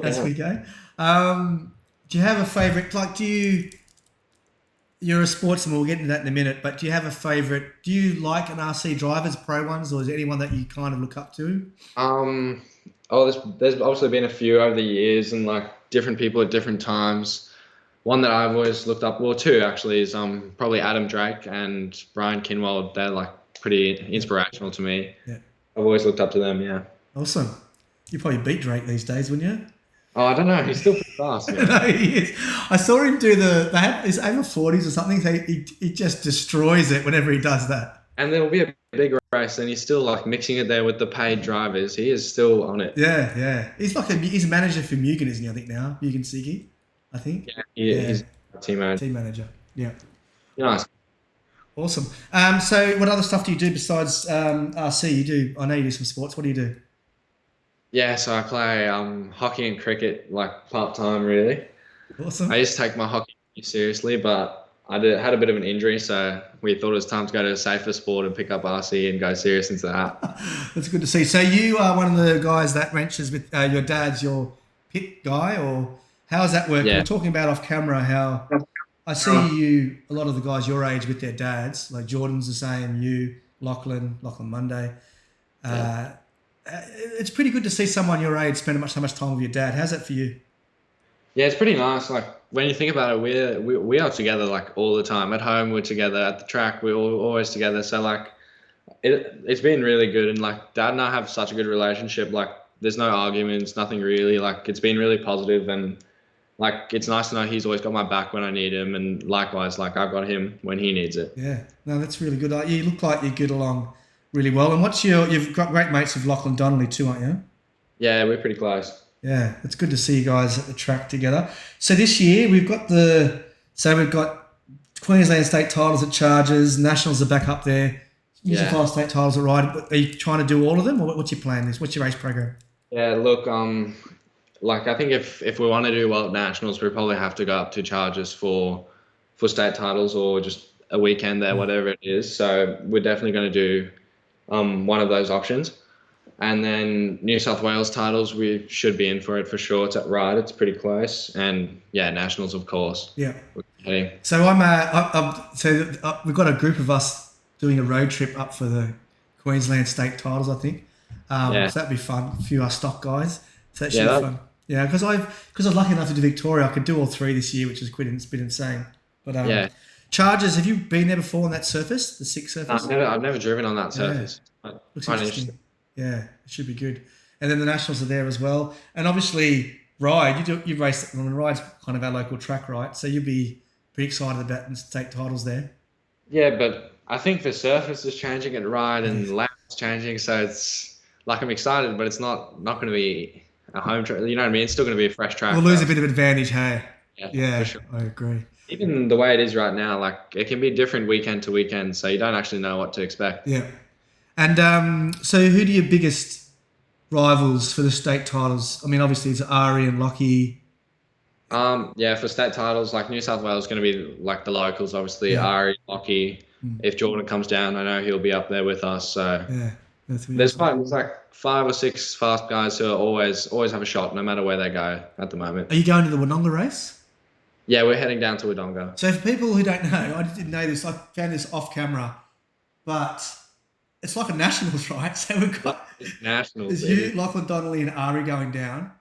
as we go. Do you have a favourite? Like, you're a sportsman, we'll get into that in a minute, but do you have a favourite? Do you like an RC drivers, pro ones, or is there anyone that you kind of look up to? There's obviously been a few over the years and like different people at different times. One that I've always looked up, well, two actually, is probably Adam Drake and Brian Kinwald. They're like pretty inspirational to me. Yeah. I've always looked up to them, yeah. Awesome. You probably beat Drake these days, wouldn't you? Oh, I don't know. He's still pretty fast. Yeah. No, he is. I saw him do his over 40s or something. So he just destroys it whenever he does that. And there'll be a big race and he's still like mixing it there with the paid drivers. He is still on it. Yeah. He's a manager for Mugen, isn't he, I think now? Mugen Sigi, I think. Yeah, he's a team manager. Team manager, yeah. Nice. Awesome. So what other stuff do you do besides RC? I know you do some sports. What do you do? Yeah, so I play hockey and cricket like part-time, really. Awesome. I used to take my hockey seriously, but I had a bit of an injury, so we thought it was time to go to a safer sport and pick up RC and go serious into that. That's good to see. So you are one of the guys that wrenches with your dad's your hit guy, or how does that work? Yeah. We're talking about off camera how I see you, a lot of the guys your age with their dads, like Jordan's the same, you, Lachlan Monday. It's pretty good to see someone your age spend so much time with your dad. How's that for you? Yeah, it's pretty nice. Like when you think about it, we are together like all the time. At home, we're together. At the track, we're always together. So like, it's been really good. And like, Dad and I have such a good relationship. Like, there's no arguments, nothing really. Like, it's been really positive, and like, it's nice to know he's always got my back when I need him, and likewise, like I've got him when he needs it. Yeah, no, that's really good. You look like you get along really well. And you've got great mates with Lachlan Donnelly too, aren't you? Yeah, we're pretty close. Yeah, it's good to see you guys at the track together. So this year we've got Queensland state titles at Chargers, Nationals are back up there, New South Wales state titles at Ryde. Are you trying to do all of them, or what's your plan? What's your race program? Yeah, look, like I think if we want to do well at Nationals, we probably have to go up to Chargers for state titles, or just a weekend there, whatever it is. So we're definitely going to do one of those options. And then New South Wales titles, we should be in for it for sure. It's at Ryde, it's pretty close. And yeah, Nationals, of course. Yeah. Okay. So we've got a group of us doing a road trip up for the Queensland state titles, I think. So that'd be fun. A few of our stock guys. So that should be fun. Yeah, because I was lucky enough to do Victoria. I could do all three this year, which is it's been insane. But Chargers, have you been there before on that surface, the 6 surface? I've never driven on that surface. Looks interesting. Yeah, it should be good. And then the Nationals are there as well. And obviously, Ryde, you raced, Ryde's kind of our local track, right? So you'll be pretty excited about the state titles there. Yeah, but I think the surface is changing at Ryde and the lap is changing. So it's like I'm excited, but it's not going to be a home track. You know what I mean? It's still going to be a fresh track. We'll lose a bit of advantage, hey? Yeah, for sure. I agree. Even the way it is right now, like it can be different weekend to weekend, so you don't actually know what to expect. Yeah. And so who do your biggest rivals for the state titles? I mean, obviously it's Ari and Lockie. For state titles, like New South Wales is going to be like the locals, obviously. Ari, Lockie. If Jordan comes down, I know he'll be up there with us. So there's like 5 or 6 fast guys who are always have a shot, no matter where they go at the moment. Are you going to the Wodonga race? Yeah, we're heading down to Wodonga. So for people who don't know, I didn't know this. I found this off camera, but it's like a Nationals, right? So we've got Nationals. There's you, Lachlan Donnelly, and Ari going down.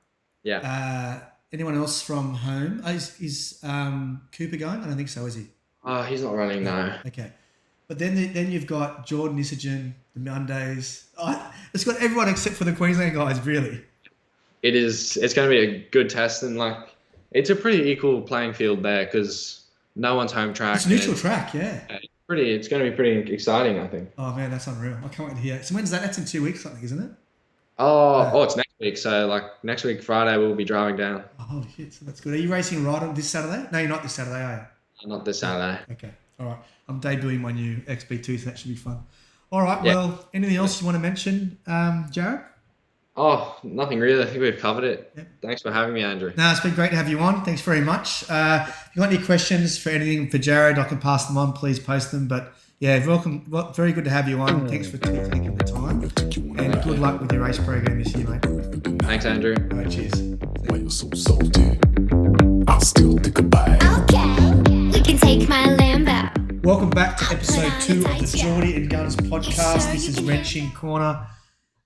Yeah. Anyone else from home? Is Cooper going? I don't think so, is he? Oh, he's not running, no. Okay. But then you've got Jordan Isagen, the Mondays. It's got everyone except for the Queensland guys, really. It is. It's going to be a good test, and like it's a pretty equal playing field there because no one's home track. It's a neutral track, yeah. It's going to be pretty exciting, I think. Oh man, that's unreal. I can't wait to hear. So when's that? That's in 2 weeks, I think, isn't it? It's next week. So like next week, Friday, we'll be driving down. Oh, holy shit. So that's good. Are you racing Ryde on this Saturday? No, you're not this Saturday, are you? Not this Saturday. Okay. All right. I'm debuting my new XB2, so that should be fun. All right. Yeah. Well, anything else you want to mention, Jared? Oh, nothing really. I think we've covered it. Yep. Thanks for having me, Andrew. No, it's been great to have you on. Thanks very much. If you got any questions for anything for Jared, I can pass them on. Please post them. But yeah, welcome. Well, very good to have you on. Thanks for taking the time. And good luck with your race program this year, mate. Thanks, Andrew. All right, cheers. Why you're so salty? I'll still think about it. Okay, you can take my Lambo. Welcome back to episode 2 of the Jordy Guns podcast. This is Wrenching Corner.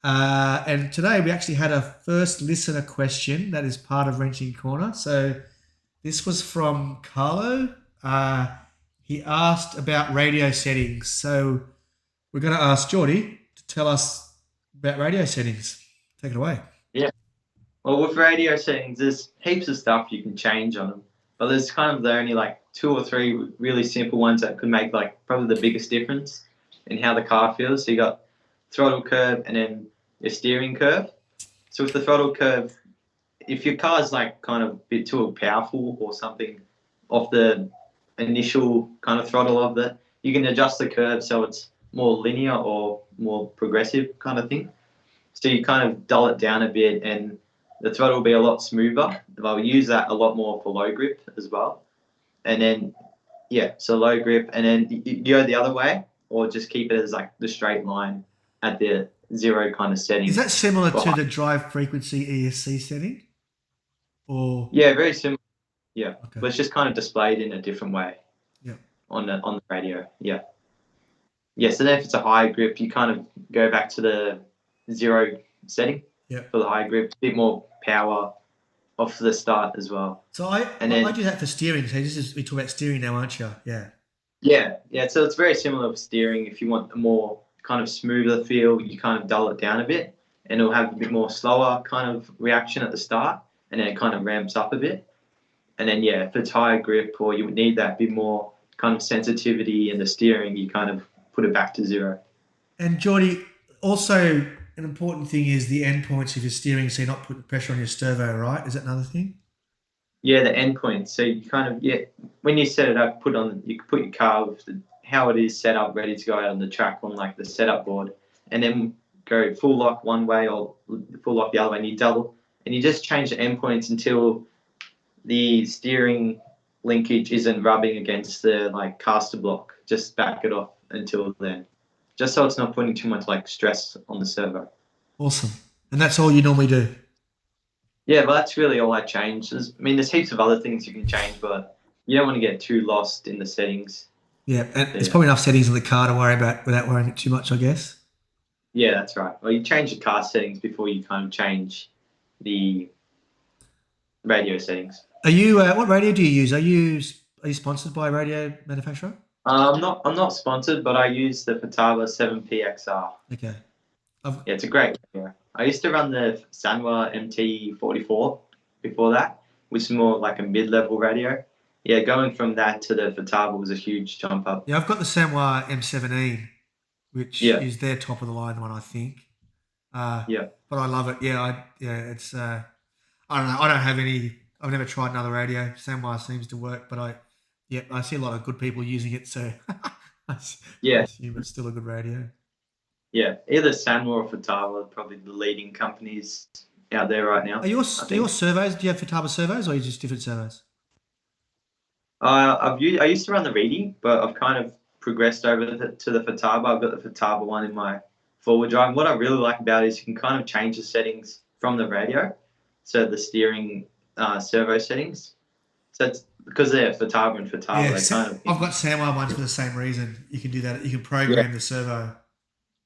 And today we actually had a first listener question that is part of Wrenching Corner. So this was from Carlo. He asked about radio settings. So we're going to ask Jordy to tell us about radio settings. Take it away. Yeah. Well, with radio settings, there's heaps of stuff you can change on them. But there's kind of the only like 2 or 3 really simple ones that could make like probably the biggest difference in how the car feels. So you got throttle curve and then your steering curve. So with the throttle curve, if your car's like kind of a bit too powerful or something off the initial kind of throttle of it, you can adjust the curve so it's more linear or more progressive kind of thing. So you kind of dull it down a bit and the throttle will be a lot smoother. I'll use that a lot more for low grip as well. And then, so low grip. And then you go the other way or just keep it as like the straight line at the 0 kind of setting. Is that similar to the drive frequency ESC setting? or Yeah, very similar. Yeah, okay. but it's just kind of displayed in a different way. Yeah. On the radio. Yeah. Yeah. So then, if it's a high grip, you kind of go back to the 0 setting. Yeah. For the high grip, a bit more power off the start as well. So I do that for steering. So we talk about steering now, aren't you? Yeah. Yeah. So it's very similar for steering. If you want a more kind of smoother feel, you kind of dull it down a bit, and it'll have a bit more slower kind of reaction at the start, and then it kind of ramps up a bit. And then if it's higher grip or you would need that bit more kind of sensitivity in the steering, you kind of put it back to 0. And Jordy, also an important thing is the endpoints of your steering, so you're not putting pressure on your servo, right? Is that another thing? Yeah, the endpoints. So you kind of when you set it up, you can put your car with how it is set up, ready to go out on the track on like the setup board, and then go full lock one way or full lock the other way, and you double, and you just change the endpoints until the steering linkage isn't rubbing against the like caster block. Just back it off until then, just so it's not putting too much like stress on the servo. Awesome. And that's all you normally do? Yeah, but that's really all I change. There's heaps of other things you can change, but you don't want to get too lost in the settings. Yeah, and there's probably enough settings on the car to worry about without worrying too much, I guess. Yeah, that's right. Well, you change the car settings before you kind of change the radio settings. Are you? What radio do you use? Are you sponsored by a radio manufacturer? I'm not sponsored, but I use the Futaba 7PXR. Okay. Yeah, it's a great radio. I used to run the Sanwa MT44 before that, which is more like a mid-level radio. Yeah, going from that to the Futaba was a huge jump up. Yeah, I've got the Sanwa M17, which is their top of the line one, I think. But I love it. It's. I don't know. I don't have any. I've never tried another radio. Sanwa seems to work, but I see a lot of good people using it, so I assume it's still a good radio. Yeah, either Sanwa or Futaba are probably the leading companies out there right now. Are your servos? Do you have Futaba servos, or are you just different servos? I used to run the Reedy, but I've kind of progressed over to the Futaba. I've got the Futaba one in my forward drive. What I really like about it is you can kind of change the settings from the radio, so the steering servo settings. So it's because they're Futaba and Futaba. I've got Sanwa ones for the same reason. You can do that. You can program the servo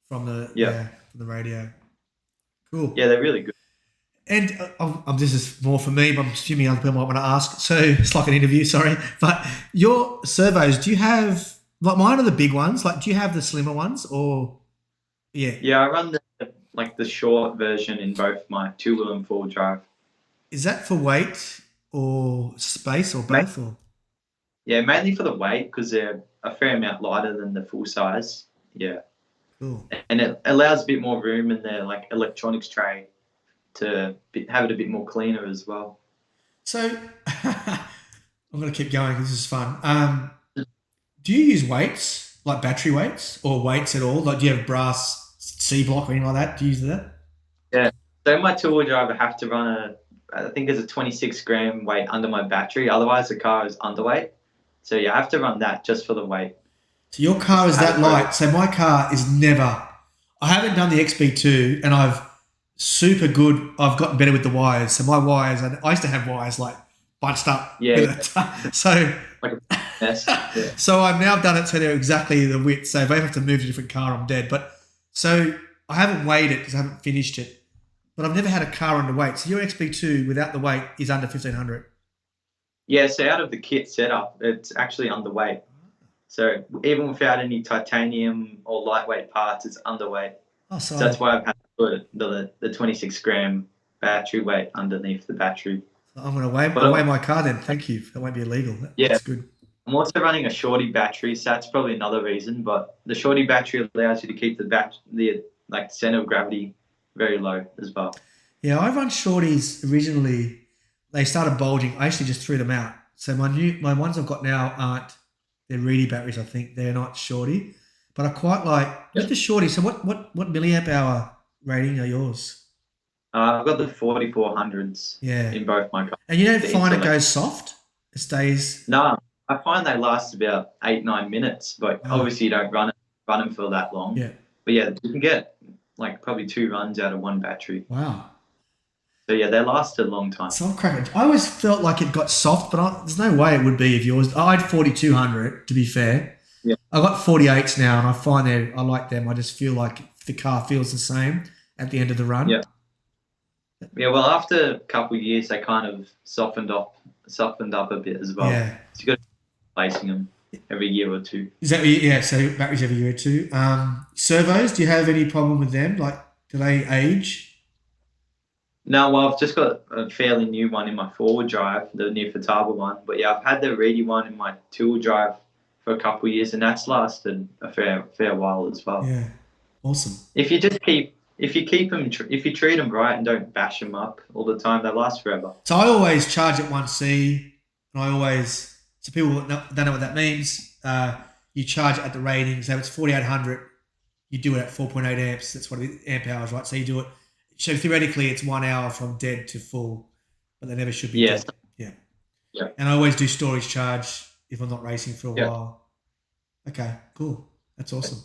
from the radio. Cool. Yeah, they're really good. And this is more for me, but I'm assuming other people might want to ask. So it's like an interview, sorry. But your servos, do you have, like mine are the big ones, like do you have the slimmer ones or, yeah? Yeah, I run the short version in both my 2-wheel and 4-wheel drive. Is that for weight or space or both? Yeah, mainly for the weight because they're a fair amount lighter than the full size. Yeah. Cool. And it allows a bit more room in their like electronics tray to have it a bit more cleaner as well. So I'm going to keep going. This is fun. Do you use weights, like battery weights or weights at all? Like do you have brass C block or anything like that? Do you use that? Yeah. So my 2-wheel drive, I have to run I think there's a 26 gram weight under my battery. Otherwise the car is underweight. So yeah, I have to run that just for the weight. So your car is that light. So my car is never, I haven't done the XB2 and I've gotten better with the wires. So my wires, I used to have wires like bunched up. Yeah. So like a mess. Yeah. So I've now done it so they're exactly the width. So if I have to move to a different car, I'm dead. But so I haven't weighed it because I haven't finished it. But I've never had a car under weight. So your XB2 without the weight is under 1,500. Yeah, so out of the kit setup, it's actually underweight. So even without any titanium or lightweight parts, it's underweight. Oh, so that's why I've had to put the 26 gram battery weight underneath the battery. I'm going to weigh my car then. Thank you. That won't be illegal. That's good. I'm also running a Shorty battery, so that's probably another reason. But the Shorty battery allows you to keep the center of gravity very low as well. Yeah, I run Shorties originally. They started bulging. I actually just threw them out. So my ones I've got now they're Reedy batteries. I think they're not Shorty, but I quite like with the Shorty. So what milliamp hour rating are yours? I've got the 4400s. In both my cars. And you don't find it goes soft? It stays. No, I find they last about 8-9 minutes, but obviously you don't run them for that long. Yeah. But yeah, you can get like probably 2 runs out of one battery. Wow. So yeah, they last a long time. So I'm cracking. I always felt like it got soft, but there's no way it would be if yours. I had 4200 to be fair. Yeah. I got 48s now, and I find I like them. I just feel like the car feels the same at the end of the run. Yeah. Yeah, well, after a couple of years, they kind of softened up a bit as well. Yeah. So you got to keep replacing them every year or two. Is that so batteries every year or two. Servos, do you have any problem with them? Like, do they age? No, well, I've just got a fairly new one in my four-wheel drive, the new Futaba one. But yeah, I've had the Reedy one in my two-wheel drive for a couple of years, and that's lasted a fair while as well. Yeah, awesome. If you treat them right and don't bash them up all the time, they last forever. So I always charge at 1C, and so people don't know what that means. You charge it at the rating. So if it's 4800, you do it at 4.8 amps. That's what amp hours, right? So you do it. So theoretically, it's 1 hour from dead to full, but they never should be dead. Yeah. Yeah. And I always do storage charge if I'm not racing for a while. Okay, cool. That's awesome.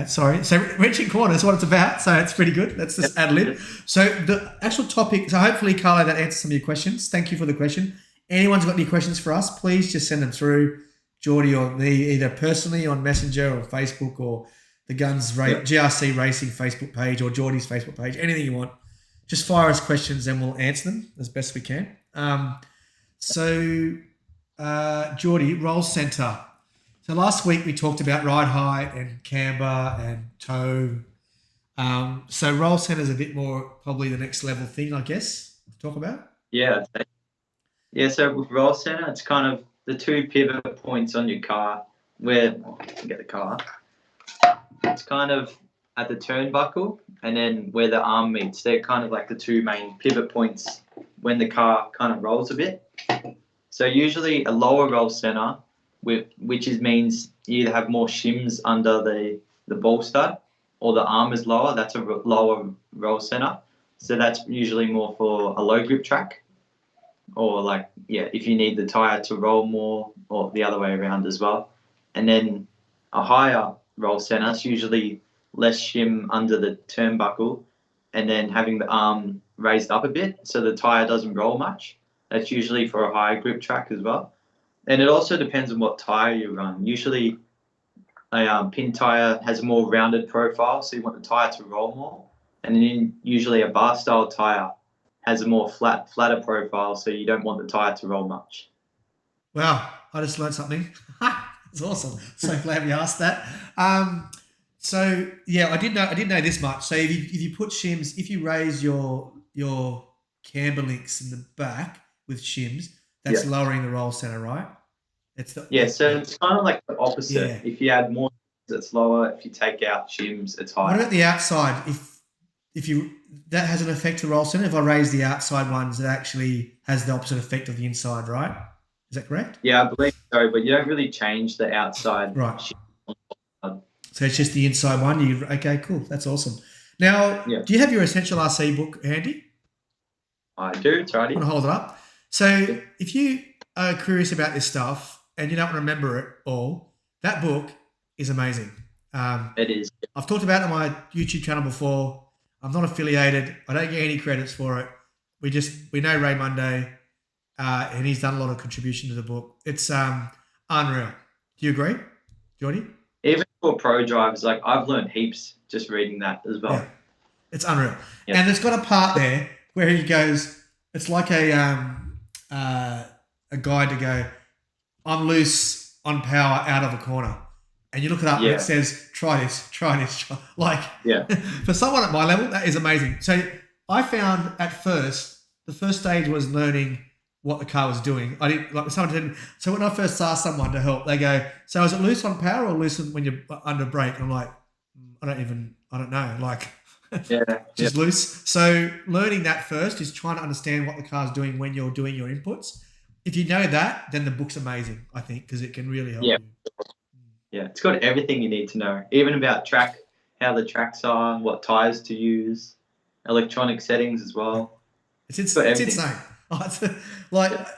Sorry. So wrenching corner is what it's about. So it's pretty good. Let's just ad lib. So the actual topic. So hopefully, Carlo, that answers some of your questions. Thank you for the question. Anyone's got any questions for us, please just send them through Jordy or me, either personally on Messenger or Facebook or the Guns GRC Racing Facebook page or Jordy's Facebook page. Anything you want, just fire us questions and we'll answer them as best we can. Jordy, roll centre. So last week we talked about ride height and camber and toe. So roll centre is a bit more probably the next level thing, I guess, to talk about. Yeah. Yeah, so with roll center, it's kind of the two pivot points on your car get the car. It's kind of at the turnbuckle and then where the arm meets. They're kind of like the two main pivot points when the car kind of rolls a bit. So usually a lower roll center, which means you either have more shims under the ball stud or the arm is lower. That's a lower roll center. So that's usually more for a low grip track. Or if you need the tyre to roll more, or the other way around as well. And then a higher roll centre is usually less shim under the turnbuckle and then having the arm raised up a bit so the tyre doesn't roll much. That's usually for a higher grip track as well. And it also depends on what tyre you run. Usually a pin tyre has a more rounded profile, so you want the tyre to roll more. And then usually a bar style tyre has a more flatter profile, so you don't want the tyre to roll much. Wow, I just learned something. It's awesome. So glad we asked that. So yeah, I didn't know this much. So if you put shims, if you raise your camber links in the back with shims, that's lowering the roll center, right? So it's kind of like the opposite. Yeah. If you add more, it's lower. If you take out shims, it's higher. What about the outside? If that has an effect to roll center. If I raise the outside ones, it actually has the opposite effect of the inside, right? Is that correct? Yeah, I believe so, but you don't really change the outside. Right. So it's just the inside one. Okay, cool. That's awesome. Now, do you have your Essential RC book handy? I do. It's righty. I want to hold it up. So if you are curious about this stuff and you don't remember it all, that book is amazing. It is. I've talked about it on my YouTube channel before. I'm not affiliated. I don't get any credits for it. We know Ray Monday, and he's done a lot of contribution to the book. It's unreal. Do you agree, Jordy? Even for pro drivers, I've learned heaps just reading that as well. Yeah. It's unreal. Yeah. And it's got a part there where he goes, it's like a guide to go, I'm loose on power out of a corner. And you look it up and it says, try this. For someone at my level, that is amazing. So I found at first, the first stage was learning what the car was doing. So when I first asked someone to help, they go, so is it loose on power or loose when you're under brake? And I'm like, I don't know. Just loose. So learning that first is trying to understand what the car's doing when you're doing your inputs. If you know that, then the book's amazing, I think, because it can really help you. Yeah, it's got everything you need to know, even about track, how the tracks are, what tyres to use, electronic settings as well. It's insane.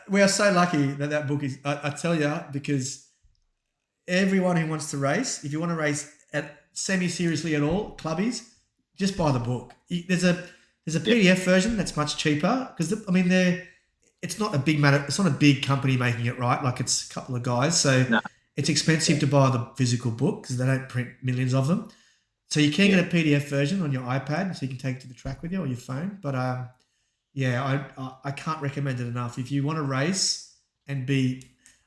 We are so lucky that book is, I tell you, because everyone who wants to race, if you want to race semi-seriously at all, clubbies, just buy the book. There's a PDF version that's much cheaper because it's not a big matter. It's not a big company making it, right? Like it's a couple of guys, so it's expensive to buy the physical book because they don't print millions of them. So you can get a PDF version on your iPad, so you can take it to the track with you or your phone. But I can't recommend it enough. If you want to race and be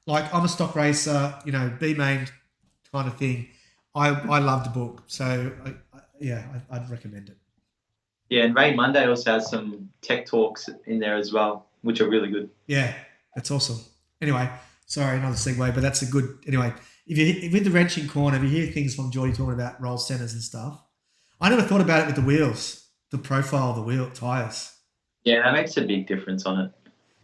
like I'm a stock racer, B main kind of thing. I love the book, so I'd recommend it. Yeah, and Ray Monday also has some tech talks in there as well, which are really good. Yeah, that's awesome. Anyway, sorry, another segue, but that's a good. Anyway, if with the wrenching corner, if you hear things from Jordy talking about roll centers and stuff, I never thought about it with the wheels, the profile of the wheel tires. Yeah, that makes a big difference on it.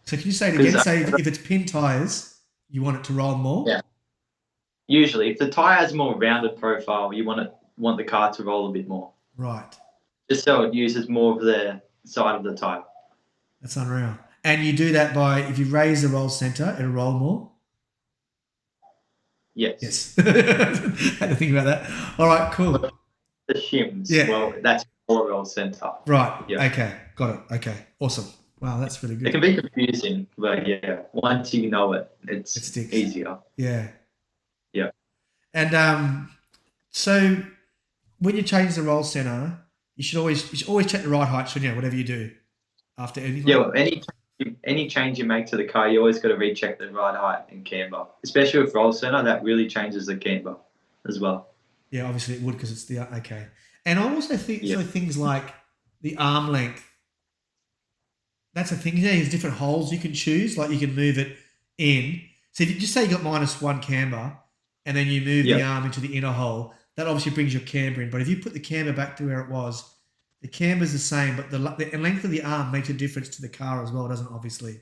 So can you say it again? Say if it's pin tires, you want it to roll more. Yeah. Usually, if the tire has a more rounded profile, you want the car to roll a bit more. Right. Just so it uses more of the side of the tire. That's unreal. And you do that by if you raise the roll center, it'll roll more. Yes. Had to think about that. All right, cool. The shims. Yeah. Well, that's more roll center. Right. Yeah. Okay. Got it. Okay. Awesome. Wow, that's really good. It can be confusing, but once you know it, it sticks. Easier. Yeah. Yeah. And so when you change the roll center, you should always check the ride height, shouldn't you? Whatever you do after anything. Yeah. Well, any change you make to the car, you always got to recheck the ride height and camber, especially with roll center. That really changes the camber as well. Yeah, obviously it would because it's the okay. And I also think so things like the arm length. That's a thing. There's different holes you can choose. Like you can move it in. So if you just say you got -1 camber, and then you move the arm into the inner hole, that obviously brings your camber in. But if you put the camber back to where it was, the camber's the same, but the length of the arm makes a difference to the car as well, doesn't it, obviously?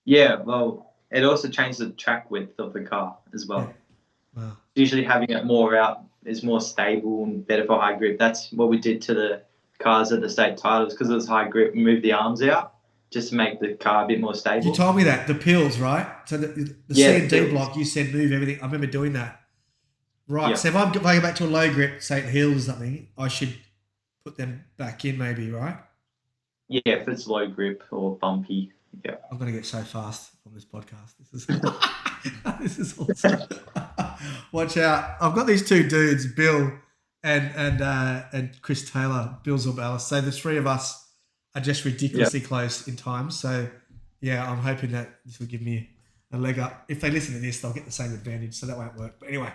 Yeah, well, it also changes the track width of the car as well. Yeah. Wow. Usually having it more out is more stable and better for high grip. That's what we did to the cars at the state titles because it was high grip. We moved the arms out just to make the car a bit more stable. You told me that, the pills, right? So the C and D block, you said move everything. I remember doing that. Right, yeah. So if I go back to a low grip, say heels or something, I should put them back in maybe, right? Yeah, if it's low grip or bumpy, yeah. I'm going to get so fast on this podcast. This is awesome. Watch out. I've got these two dudes, Bill and Chris Taylor, Bill Zorbalis. So the three of us are just ridiculously close in time. So, yeah, I'm hoping that this will give me a leg up. If they listen to this, they'll get the same advantage, so that won't work. But anyway,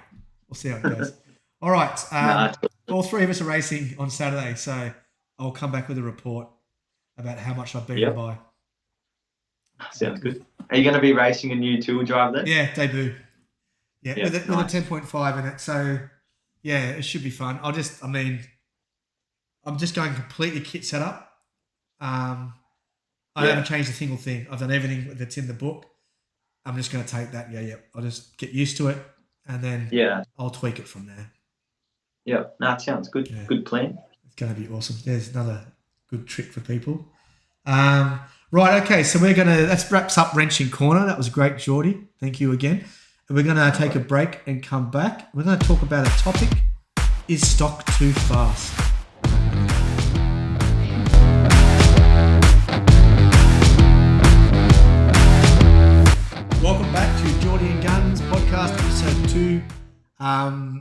we'll see how it goes. All right. All three of us are racing on Saturday, so I'll come back with a report about how much I've beaten by. Sounds good. Are you going to be racing a new two-wheel drive then? Yeah, debut. Yeah, with a 10.5 in it. So, yeah, it should be fun. I'm just going completely kit setup. I haven't changed a single thing. I've done everything that's in the book. I'm just going to take that. I'll just get used to it, and then I'll tweak it from there. Yeah, it sounds good. Yeah. Good plan. It's going to be awesome. There's another good trick for people. Right, okay, so that wraps up Wrenching Corner. That was great, Jordy. Thank you again. And we're going to take a break and come back. We're going to talk about a topic, is stock too fast? Welcome back to Jordy Guns podcast episode 2.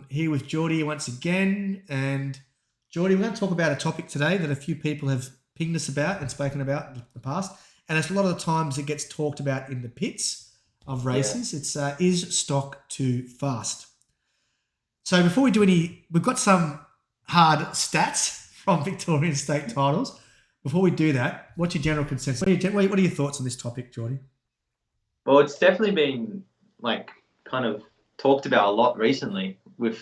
Here with Jordy once again. And Jordy, we're going to talk about a topic today that a few people have pinged us about and spoken about in the past. And it's a lot of the times it gets talked about in the pits of races. Yeah. It's is stock too fast? So before we do we've got some hard stats from Victorian state titles. Before we do that, what's your general consensus? What are your thoughts on this topic, Jordy? Well, it's definitely been kind of talked about a lot recently with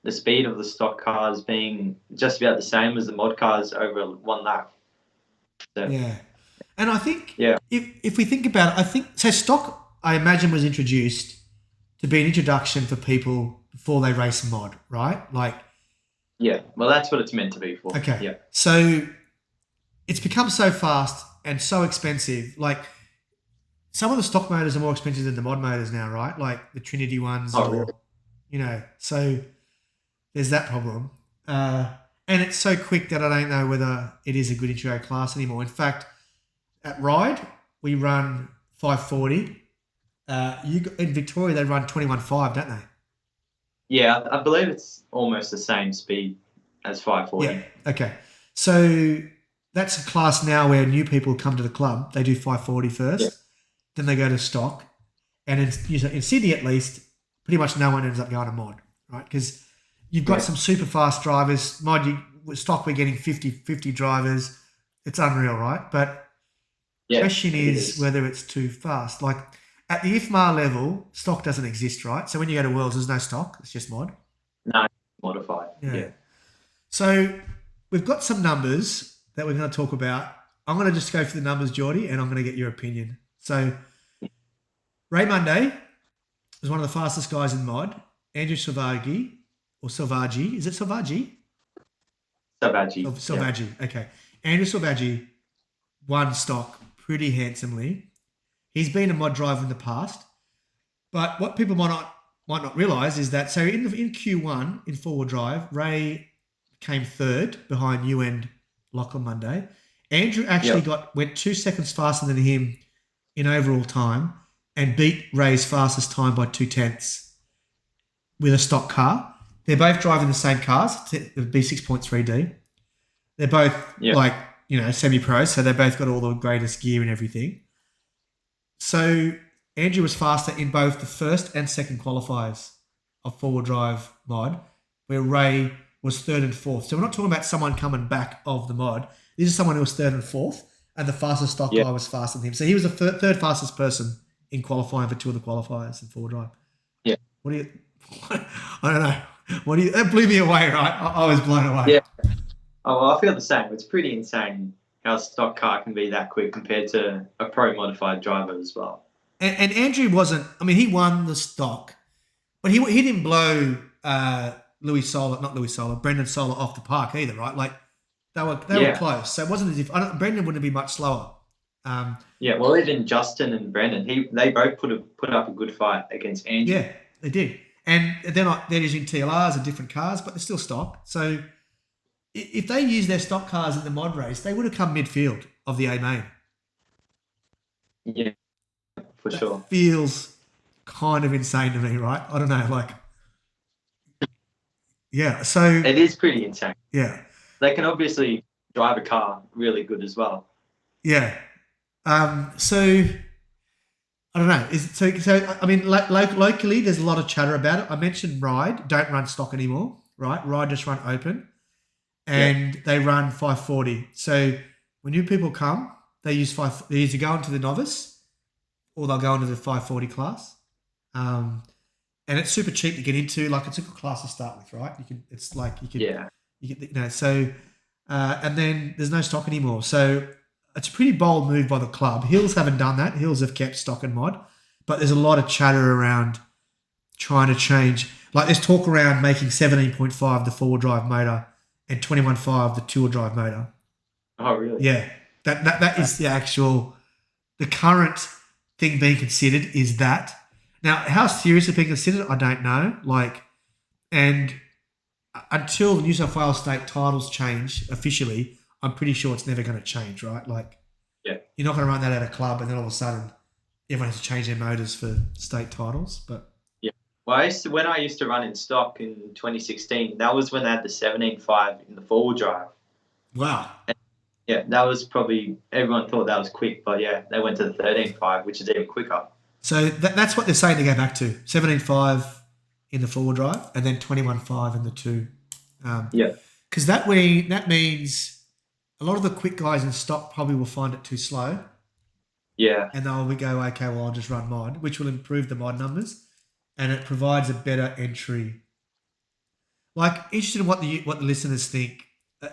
the speed of the stock cars being just about the same as the mod cars over one lap. So, yeah. And I think if we think about it, stock, I imagine, was introduced to be an introduction for people before they race mod, right? Yeah, well, that's what it's meant to be for. Okay. Yeah. So it's become so fast and so expensive. Some of the stock motors are more expensive than the mod motors now, right? Like the Trinity ones, really? So there's that problem. And And it's so quick that I don't know whether it is a good intro class anymore. In fact, at Ryde, we run 540. In Victoria, they run 21.5, don't they? Yeah, I believe it's almost the same speed as 540. Yeah. Okay. So that's a class now where new people come to the club. They do 540 first, then they go to stock. And in Sydney, at least, pretty much no one ends up going to mod, right? Because you've got some super fast drivers. Stock, we're getting 50 drivers. It's unreal, right? But the question is whether it's too fast. Like at the IFMAR level, stock doesn't exist, right? So when you go to Worlds, there's no stock. It's just mod. No, modified. Yeah. So we've got some numbers that we're going to talk about. I'm going to just go through the numbers, Jordy, and I'm going to get your opinion. So Ray Monday was one of the fastest guys in mod. Andrew Silvaggi, or Silvaggi. Is it Silvaggi? Silvaggi. Silvaggi. Okay. Andrew Silvaggi won stock pretty handsomely. He's been a mod driver in the past, but what people might not realise is that in Q1 in four-wheel drive, Ray came third behind you and Lachlan Monday. Andrew actually went 2 seconds faster than him in overall time and beat Ray's fastest time by 2/10 with a stock car. They're both driving the same cars, the B6.3D. They're both semi-pros, so they both got all the greatest gear and everything. So Andrew was faster in both the first and second qualifiers of four-wheel drive mod, where Ray was third and fourth. So we're not talking about someone coming back of the mod. This is someone who was third and fourth, and the fastest stock guy was faster than him. So he was the third fastest person in qualifying for two of the qualifiers in four-wheel drive. Yeah. What do you? I don't know. That blew me away, right? I was blown away. Yeah. Oh, well, I feel the same. It's pretty insane how a stock car can be that quick compared to a pro modified driver as well. And Andrew wasn't. I mean, he won the stock, but he didn't blow Brendan Solar off the park either, right? Like they were close. So it wasn't as if Brendan wouldn't be much slower. Well, even Justin and Brendan, they both put up a good fight against Andrew. Yeah, they did. And they're using TLRs and different cars, but they're still stock. So if they used their stock cars in the mod race, they would have come midfield of the A main. Yeah, for sure. Feels kind of insane to me, right? I don't know, so it is pretty insane. Yeah. They can obviously drive a car really good as well. Yeah. So I don't know. I mean, locally, there's a lot of chatter about it. I mentioned Ryde don't run stock anymore, right? Ryde just run open, and they run 540. So when new people come, they either go into the novice or they'll go into the 540 class. And it's super cheap to get into. Like it's a good class to start with, right? And then there's no stock anymore. So it's a pretty bold move by the club. Hills haven't done that. Hills have kept stock and mod, but there's a lot of chatter around trying to change. Like there's talk around making 17.5 the four-wheel drive motor and 21.5 the two-wheel drive motor. Oh, really? Yeah. That is the current thing being considered is that. Now, how serious it's being considered, I don't know. And until the New South Wales state titles change officially, I'm pretty sure it's never going to change, right? You're not going to run that at a club and then all of a sudden everyone has to change their motors for state titles. But well, when I used to run in stock in 2016, that was when they had the 17.5 in the four-wheel drive. Wow. And that was probably everyone thought that was quick, but they went to the 13.5, which is even quicker. So that's what they're saying to go back to 17.5 in the four-wheel drive and then 21.5 in the two. Because that means a lot of the quick guys in stock probably will find it too slow. Yeah. And they'll go, okay, well, I'll just run mod, which will improve the mod numbers. And it provides a better entry. Interested in what the listeners think.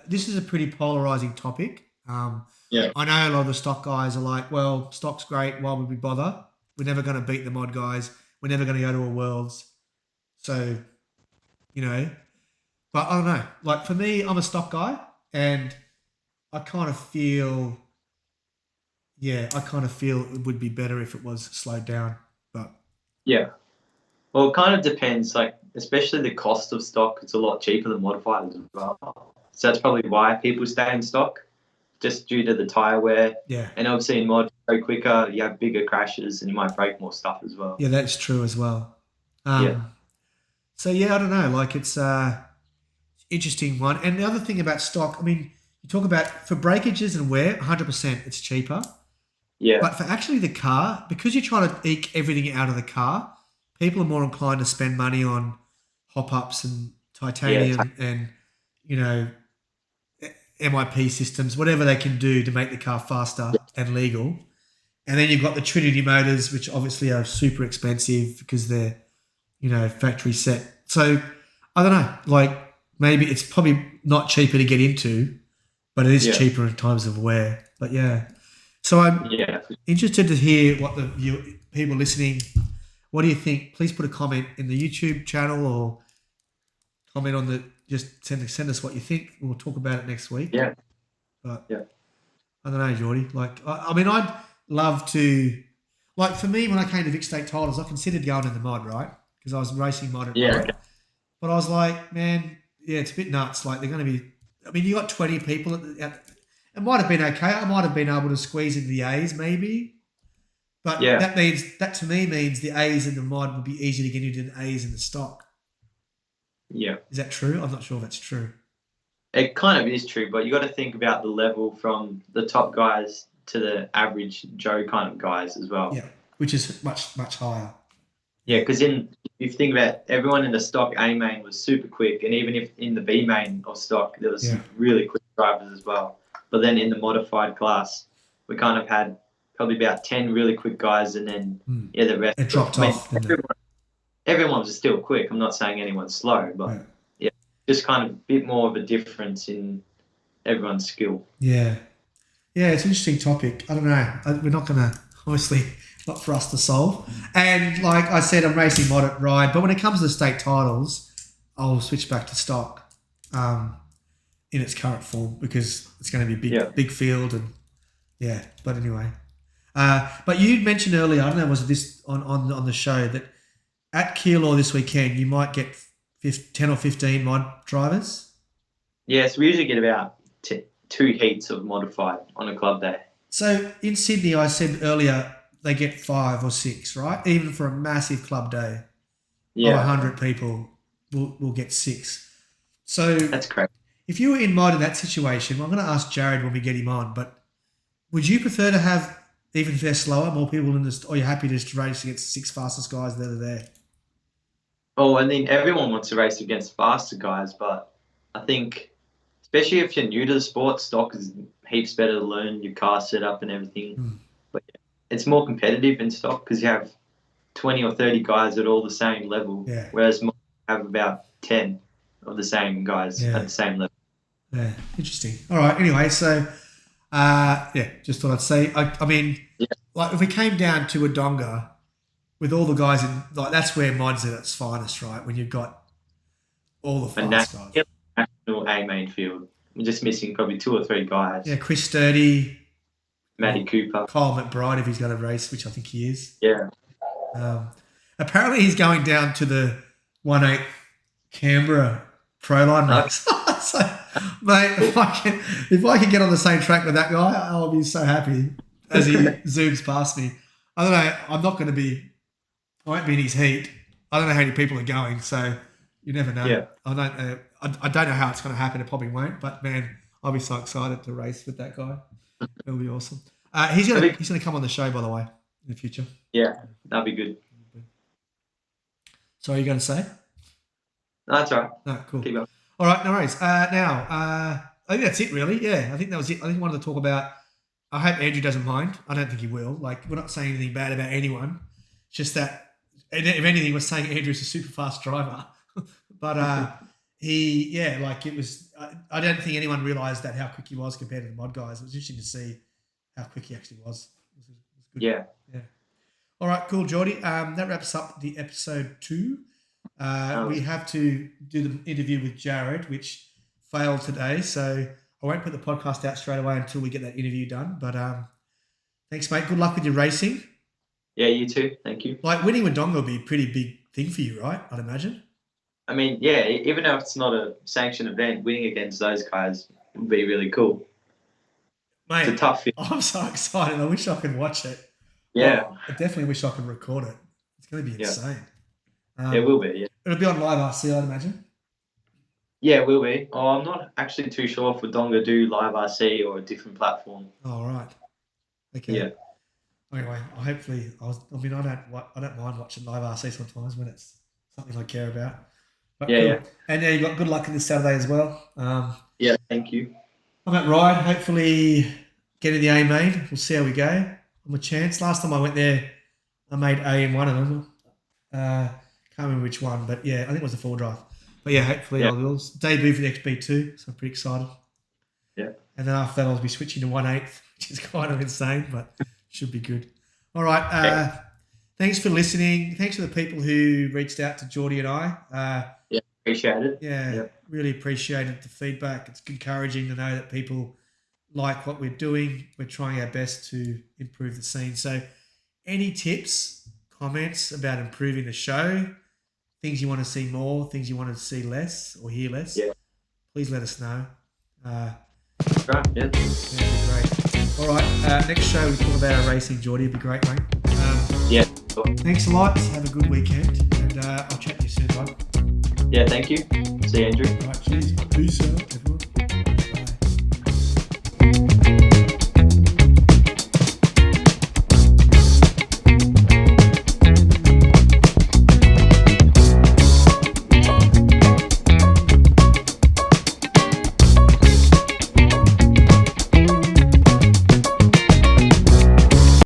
This is a pretty polarizing topic. I know a lot of the stock guys are like, well, stock's great. Why would we bother? We're never going to beat the mod guys. We're never going to go to a Worlds. So, but I don't know. For me, I'm a stock guy and I kind of feel it would be better if it was slowed down. But well, it kind of depends. Especially the cost of stock, it's a lot cheaper than modified as well. So that's probably why people stay in stock, just due to the tyre wear. Yeah. And obviously in mod, go quicker, you have bigger crashes and you might break more stuff as well. Yeah, that's true as well. Yeah. So yeah, I don't know. Like it's interesting one. And the other thing about stock, I mean, you talk about for breakages and wear, 100% it's cheaper. Yeah. But for actually the car, because you're trying to eke everything out of the car, people are more inclined to spend money on hop-ups and titanium and, you know, MIP systems, whatever they can do to make the car faster and legal. And then you've got the Trinity motors, which obviously are super expensive because they're, you know, factory set. So I don't know, like maybe it's probably not cheaper to get into, but it is cheaper in times of wear. But yeah. So I'm interested to hear what the people listening, what do you think? Please put a comment in the YouTube channel or comment on the, just send us what you think. We'll talk about it next week. Yeah. But I don't know, Jordy. Like, I mean, I'd love to, like for me, when I came to Vic State Titles, I considered going in the mod, right? Because I was racing mod at Ryde. But I was like, man, yeah, it's a bit nuts. Like they're going to be, I mean, you got 20 people it might have been okay. I might have been able to squeeze into the A's maybe. But that to me means the A's in the mod would be easier to get into than A's in the stock. Yeah. Is that true? I'm not sure if that's true. It kind of is true, but you got to think about the level from the top guys to the average Joe kind of guys as well. Yeah, which is much, much higher. Yeah, because if you think about everyone in the stock A main was super quick, and even if in the B main of stock there was some really quick drivers as well. But then in the modified class, we kind of had probably about 10 really quick guys, and then the rest. It dropped off. Everyone was still quick. I'm not saying anyone's slow, but just kind of a bit more of a difference in everyone's skill. Yeah. Yeah, it's an interesting topic. I don't know. We're not going to, obviously, not for us to solve. And like I said, I'm racing mod at Ryde, but when it comes to the state titles, I'll switch back to stock in its current form because it's going to be big field and But anyway, but you mentioned earlier, I don't know, was this on the show that at Keilor this weekend you might get 10 or 15 mod drivers? Yes, we usually get about 2 heats of modified on a club day. So in Sydney, I said earlier, they get 5 or 6, right? Even for a massive club day of 100 people, we'll get 6. So that's correct. If you were in mod in that situation, I'm going to ask Jared when we get him on, but would you prefer to have, even if they're slower, more people in this, or are you happy to just race against the 6 fastest guys that are there? Oh, I mean, everyone wants to race against faster guys, but I think, especially if you're new to the sport, stock is heaps better to learn your car setup and everything. But it's more competitive in stock because you have 20 or 30 guys at all the same level, whereas mod have about 10 of the same guys at the same level. Yeah, interesting. All right. Anyway, so just thought I'd say. I mean, like if we came down to Wodonga with all the guys in, like that's where mod's at its finest, right? When you've got all the fast guys. National A main field. We're just missing probably 2 or 3 guys. Yeah, Chris Sturdy, Matty Cooper, Kyle McBride if he's going to race, which I think he is. Yeah. Apparently he's going down to the 1/8 Canberra Pro Line race. So, mate, if I can get on the same track with that guy, I'll be so happy as he zooms past me. I don't know. I'm not going to be. I won't be in his heat. I don't know how many people are going, so you never know. Yeah. I don't know how it's going to happen. It probably won't. But man, I'll be so excited to race with that guy. It'll be awesome. He's gonna come on the show, by the way, in the future. Yeah, that'd be good. So, are you going to say? No, that's all right. No, cool. Keep going. All right, no worries. Now, I think that's it, really. Yeah, I think that was it. I think I wanted to talk about. I hope Andrew doesn't mind. I don't think he will. Like, we're not saying anything bad about anyone. It's just that, if anything, we're saying Andrew's a super fast driver. But it was. I don't think anyone realised that how quick he was compared to the mod guys. It was interesting to see how quick he actually was. It was good. Yeah. All right, cool, Jordy. That wraps up the episode 2. We have to do the interview with Jared, which failed today. So I won't put the podcast out straight away until we get that interview done. But thanks, mate. Good luck with your racing. Yeah, you too. Thank you. Like winning Wodonga will be a pretty big thing for you, right? I'd imagine. I mean, yeah, even though it's not a sanctioned event, winning against those guys would be really cool. It's a Mate, tough fit. I'm so excited. I wish I could watch it. Yeah, I definitely wish I could record it. It's going to be Yeah. insane. it will be. Yeah. It'll be on Live RC, I'd imagine. Yeah, it will be. Oh, I'm not actually too sure if Wodonga do live RC or a different platform. Oh, right. Okay. Yeah. Anyway, I don't mind watching Live RC sometimes when it's something I care about. But Yeah, cool. yeah. And yeah, you got good luck in this Saturday as well. Yeah, thank you. I'm at Ryde, hopefully getting the A main. We'll see how we go. I'm a chance. Last time I went there, I made A in one of them. Can't remember which one, but yeah, I think it was the 4 drive. But yeah, hopefully I will. Debut for the XB2, so I'm pretty excited. Yeah. And then after that, I'll be switching to 1/8, which is kind of insane, but should be good. All right. Thanks for listening. Thanks for the people who reached out to Jordy and I. Appreciate it. Yeah, really appreciated the feedback. It's encouraging to know that people like what we're doing. We're trying our best to improve the scene. So any tips, comments about improving the show, things you want to see more, things you want to see less or hear less, please let us know. Right, yeah. Yeah, it'd be great. All right, next show we talk about our racing, Jordy. It'd be great, mate. Yeah. Thanks a lot. Have a good weekend, and I'll chat to you soon, bud. Yeah, thank you. See you, Andrew. All right, cheers. Peace out, everyone.